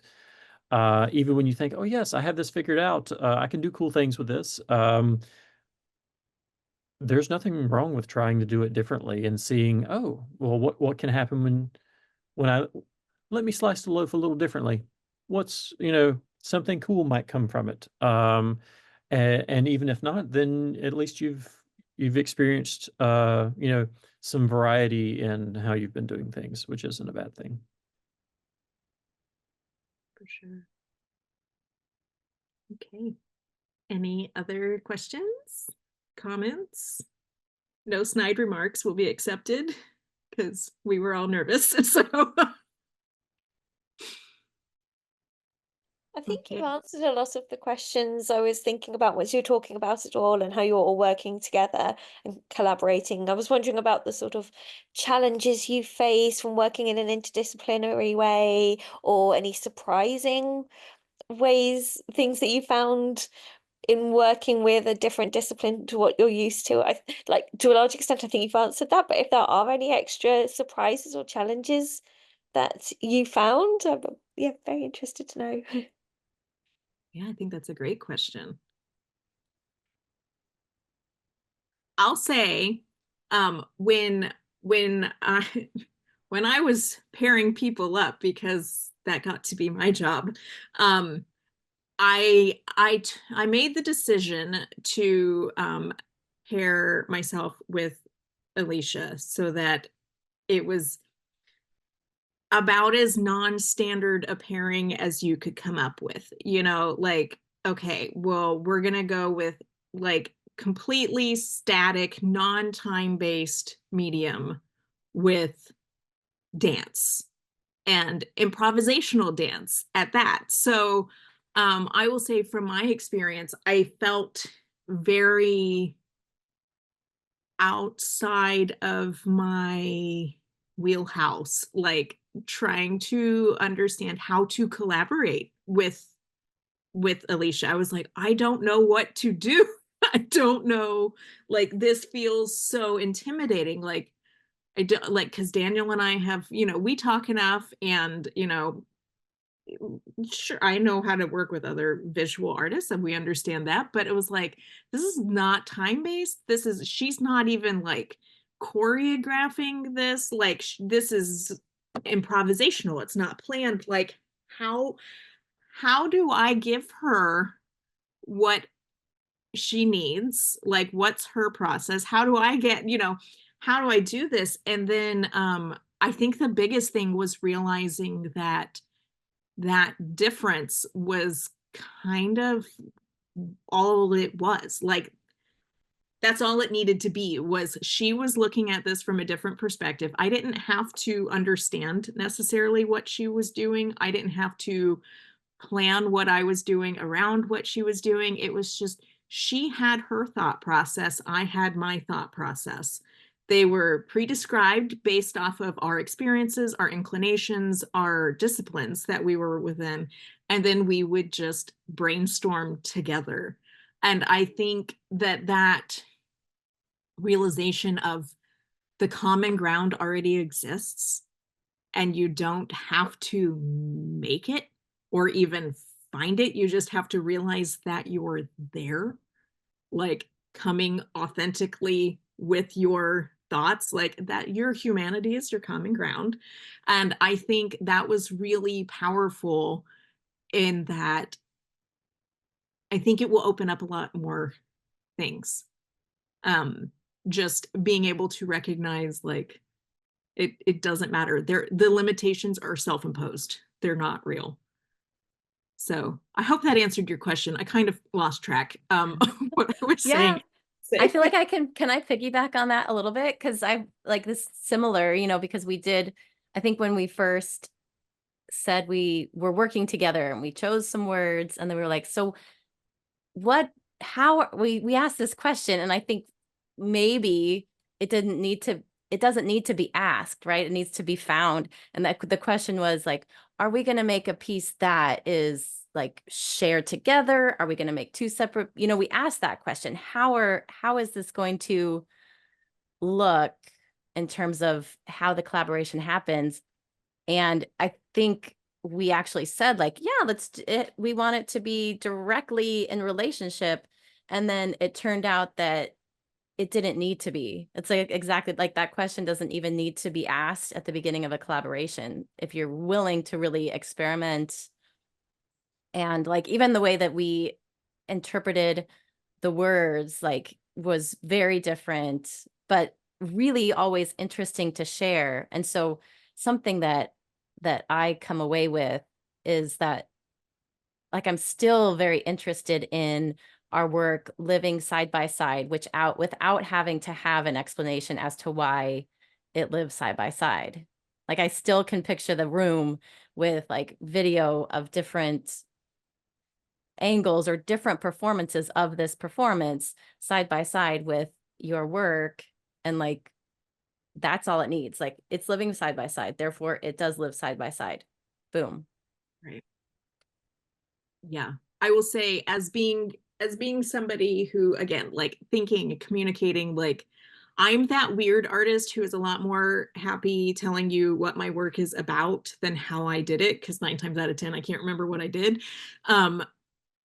even when you think, oh yes, I have this figured out, I can do cool things with this. There's nothing wrong with trying to do it differently and seeing, oh, well, what can happen when I let me slice the loaf a little differently. What's, you know, something cool might come from it. And even if not, then at least you've experienced, you know, some variety in how you've been doing things, which isn't a bad thing. For sure. Okay. Any other questions, comments? No snide remarks will be accepted because we were all nervous. So I think you've Okay. answered a lot of the questions I was thinking about as you were talking about it all and how you're all working together and collaborating. I was wondering about the sort of challenges you face from working in an interdisciplinary way, or any surprising ways, things that you found in working with a different discipline to what you're used to. I like to a large extent, I think you've answered that, but if there are any extra surprises or challenges that you found, I'm yeah, very interested to know. Yeah, I think that's a great question. I'll say, when I when I was pairing people up, because that got to be my job, I made the decision to pair myself with Alicia so that it was about as non-standard a pairing as you could come up with. You know, like, okay, well, we're gonna go with like completely static, non-time-based medium with dance and improvisational dance at that. So I will say from my experience, I felt very outside of my wheelhouse, like trying to understand how to collaborate with Alicia. I was like, I don't know what to do. I don't know, like this feels so intimidating. Like I do, like, because Daniel and I have, you know, we talk enough, and you know, sure, I know how to work with other visual artists and we understand that, but it was like, this is not time-based. This is, she's not even like choreographing this, like this is improvisational. It's not planned. Like how do I give her what she needs? Like, what's her process? How do I get, you know, how do I do this? And then I think the biggest thing was realizing that difference was kind of all it was. Like, that's all it needed to be, was she was looking at this from a different perspective. I didn't have to understand necessarily what she was doing. I didn't have to plan what I was doing around what she was doing. It was just, she had her thought process. I had my thought process. They were pre-described based off of our experiences, our inclinations, our disciplines that we were within. and then we would just brainstorm together. And I think that that realization of the common ground already exists, and you don't have to make it or even find it. You just have to realize that you're there, like coming authentically with your thoughts, like that your humanity is your common ground. And I think that was really powerful in that I think it will open up a lot more things. Just being able to recognize like it doesn't matter. The limitations are self-imposed. They're not real. So I hope that answered your question. I kind of lost track what I was Yeah. saying. I feel like can I piggyback on that a little bit? Because I like this similar, you know, because we did, I think when we first said we were working together and we chose some words and then we were like, so what, we asked this question and I think maybe it doesn't need to be asked, right? It needs to be found. And that the question was like, are we going to make a piece that is like shared together? Are we going to make two separate, you know, we asked that question. How is this going to look in terms of how the collaboration happens? And I think we actually said like, yeah, we want it to be directly in relationship. And then it turned out that it didn't need to be. It's like exactly like that question doesn't even need to be asked at the beginning of a collaboration. If you're willing to really experiment, and like even the way that we interpreted the words like was very different, but really always interesting to share. And so something that I come away with is that like I'm still very interested in our work living side by side, without having to have an explanation as to why it lives side by side. Like I still can picture the room with like video of different angles or different performances of this performance side by side with your work. And like, that's all it needs. Like it's living side by side. Therefore it does live side by side. Boom. Right. Yeah. I will say as being somebody who, again, like thinking, communicating, like I'm that weird artist who is a lot more happy telling you what my work is about than how I did it, because 9 times out of 10 I can't remember what I did.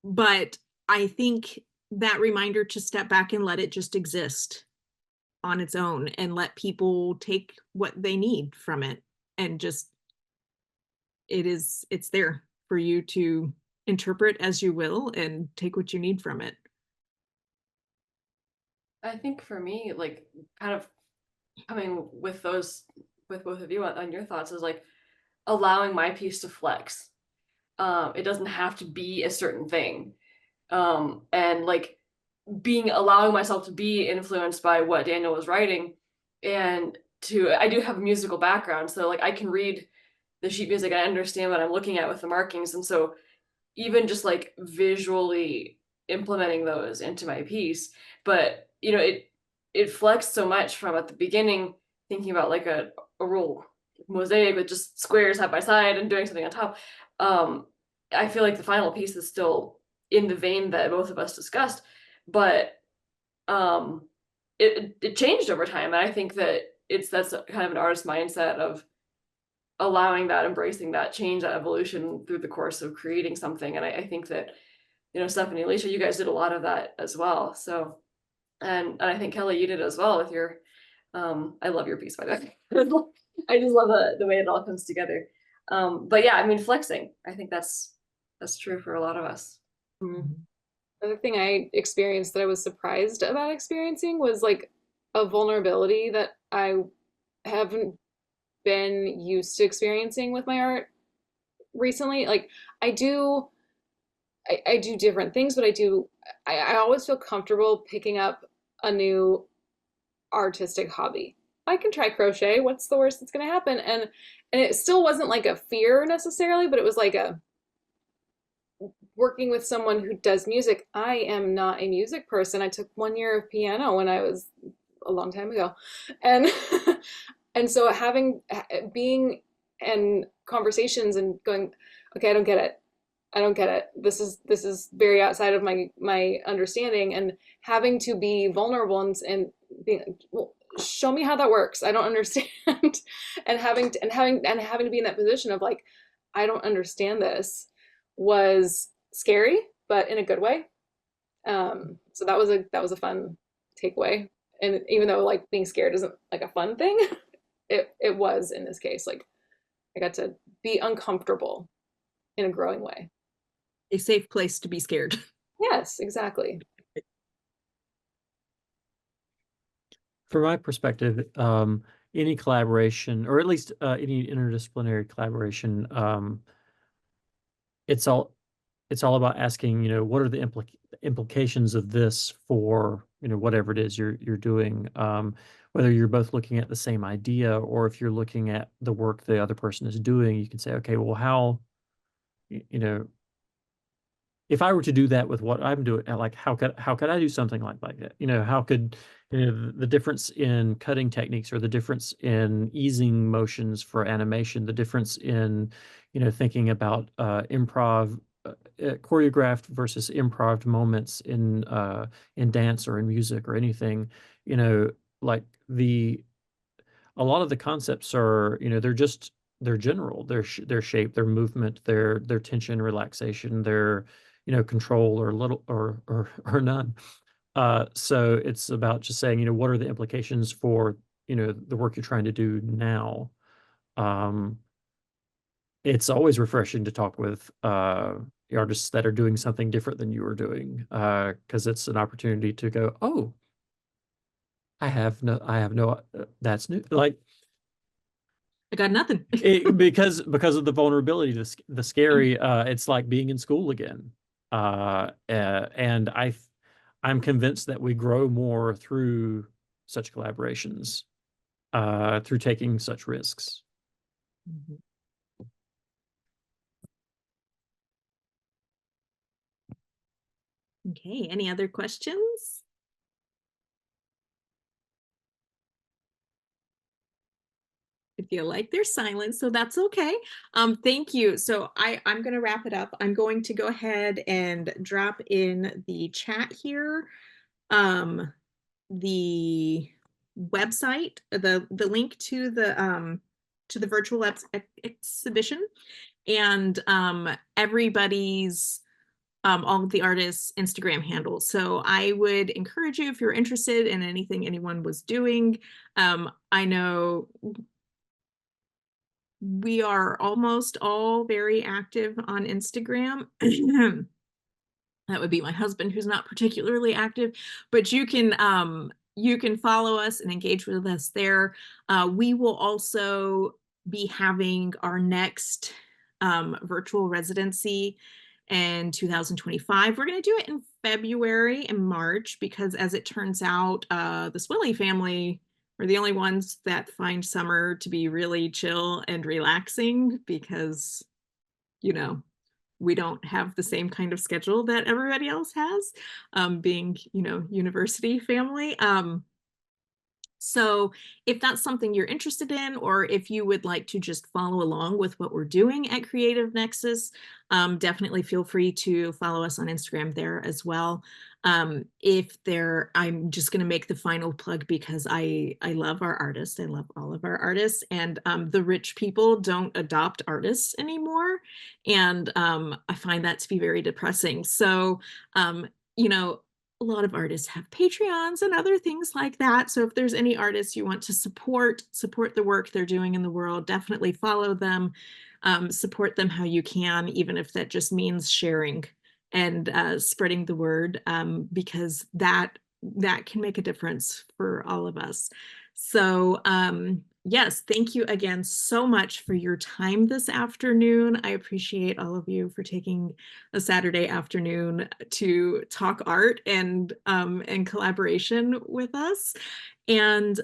But I think that reminder to step back and let it just exist on its own and let people take what they need from it, and just it's there for you to interpret as you will and take what you need from it. I think for me, like kind of coming with those with both of you on your thoughts is like allowing my piece to flex. It doesn't have to be a certain thing. And like allowing myself to be influenced by what Daniel was writing. And I do have a musical background, so like I can read the sheet music, I understand what I'm looking at with the markings. And so even just like visually implementing those into my piece, but you know, it flexed so much from at the beginning thinking about like a real mosaic with just squares side by side and doing something on top. I feel like the final piece is still in the vein that both of us discussed, but it changed over time. And I think that that's kind of an artist mindset of allowing that, embracing that change, that evolution through the course of creating something. And I think that, you know, Stephanie, Alicia, you guys did a lot of that as well. So, and I think Kelly, you did as well with your, I love your piece, by the way. I just love the way it all comes together. But yeah, I mean, flexing, I think that's true for a lot of us. Mm-hmm. Another thing I experienced that I was surprised about experiencing was like a vulnerability that I haven't been used to experiencing with my art recently. Like I do different things, but I always feel comfortable picking up a new artistic hobby. I can try crochet. What's the worst that's going to happen? And it still wasn't like a fear necessarily, but it was like a working with someone who does music. I am not a music person. I took 1 year of piano when I was a long time ago. And and so being in conversations and going, okay, I don't get it. I don't get it. This is very outside of my understanding, and having to be vulnerable and being, well, show me how that works. I don't understand. And having to be in that position of like, I don't understand this, was scary, but in a good way. So that was a fun takeaway. And even though like being scared isn't like a fun thing, it was in this case. Like I got to be uncomfortable in a growing way. A safe place to be scared. Yes, exactly. From my perspective, any collaboration, or at least any interdisciplinary collaboration, it's all about asking, what are the implications of this for, whatever it is you're doing. Whether you're both looking at the same idea, or if you're looking at the work the other person is doing, you can say, okay, well, how, if I were to do that with what I'm doing, like how could I do something like that? How could the difference in cutting techniques, or the difference in easing motions for animation, the difference in thinking about improv, choreographed versus improv moments in dance or in music or anything, like a lot of the concepts are, they're general, their shape, their movement, their tension, relaxation, their control, or little or none. So it's about just saying, what are the implications for the work you're trying to do now. It's always refreshing to talk with artists that are doing something different than you are doing, because it's an opportunity to go, oh, I have no that's new, like I got nothing. because of the vulnerability, the scary, it's like being in school again. And I'm convinced that we grow more through such collaborations, through taking such risks. Mhm. Okay, any other questions? I feel like there's silence, so that's okay. Thank you. So I'm going to wrap it up. I'm going to go ahead and drop in the chat here the website, the link to the virtual exhibition, and everybody's all of the artists' Instagram handles. So I would encourage you, if you're interested in anything anyone was doing. I know we are almost all very active on Instagram. That would be my husband, who's not particularly active, but you can follow us and engage with us there. We will also be having our next virtual residency in 2025. We're going to do it in February and March because, as it turns out, the Swilly family are the only ones that find summer to be really chill and relaxing because, we don't have the same kind of schedule that everybody else has, being, university family. So if that's something you're interested in, or if you would like to just follow along with what we're doing at Creative Nexus, definitely feel free to follow us on Instagram there as well. I'm just going to make the final plug because I love our artists. I love all of our artists, and the rich people don't adopt artists anymore. And I find that to be very depressing. So, a lot of artists have Patreons and other things like that. So if there's any artists you want to support the work they're doing in the world, definitely follow them, support them how you can, even if that just means sharing and spreading the word, because that can make a difference for all of us. So yes, thank you again so much for your time this afternoon. I appreciate all of you for taking a Saturday afternoon to talk art and collaboration with us. And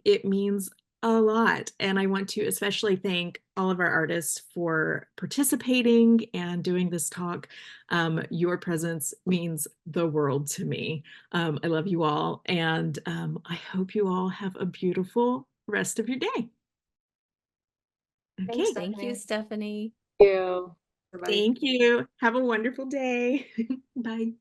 it means a lot. And I want to especially thank all of our artists for participating and doing this talk. Your presence means the world to me. I love you all, and I hope you all have a beautiful rest of your day. Okay. Thanks, Thank you, Stephanie. Thank you. Everybody. Thank you. Have a wonderful day. Bye.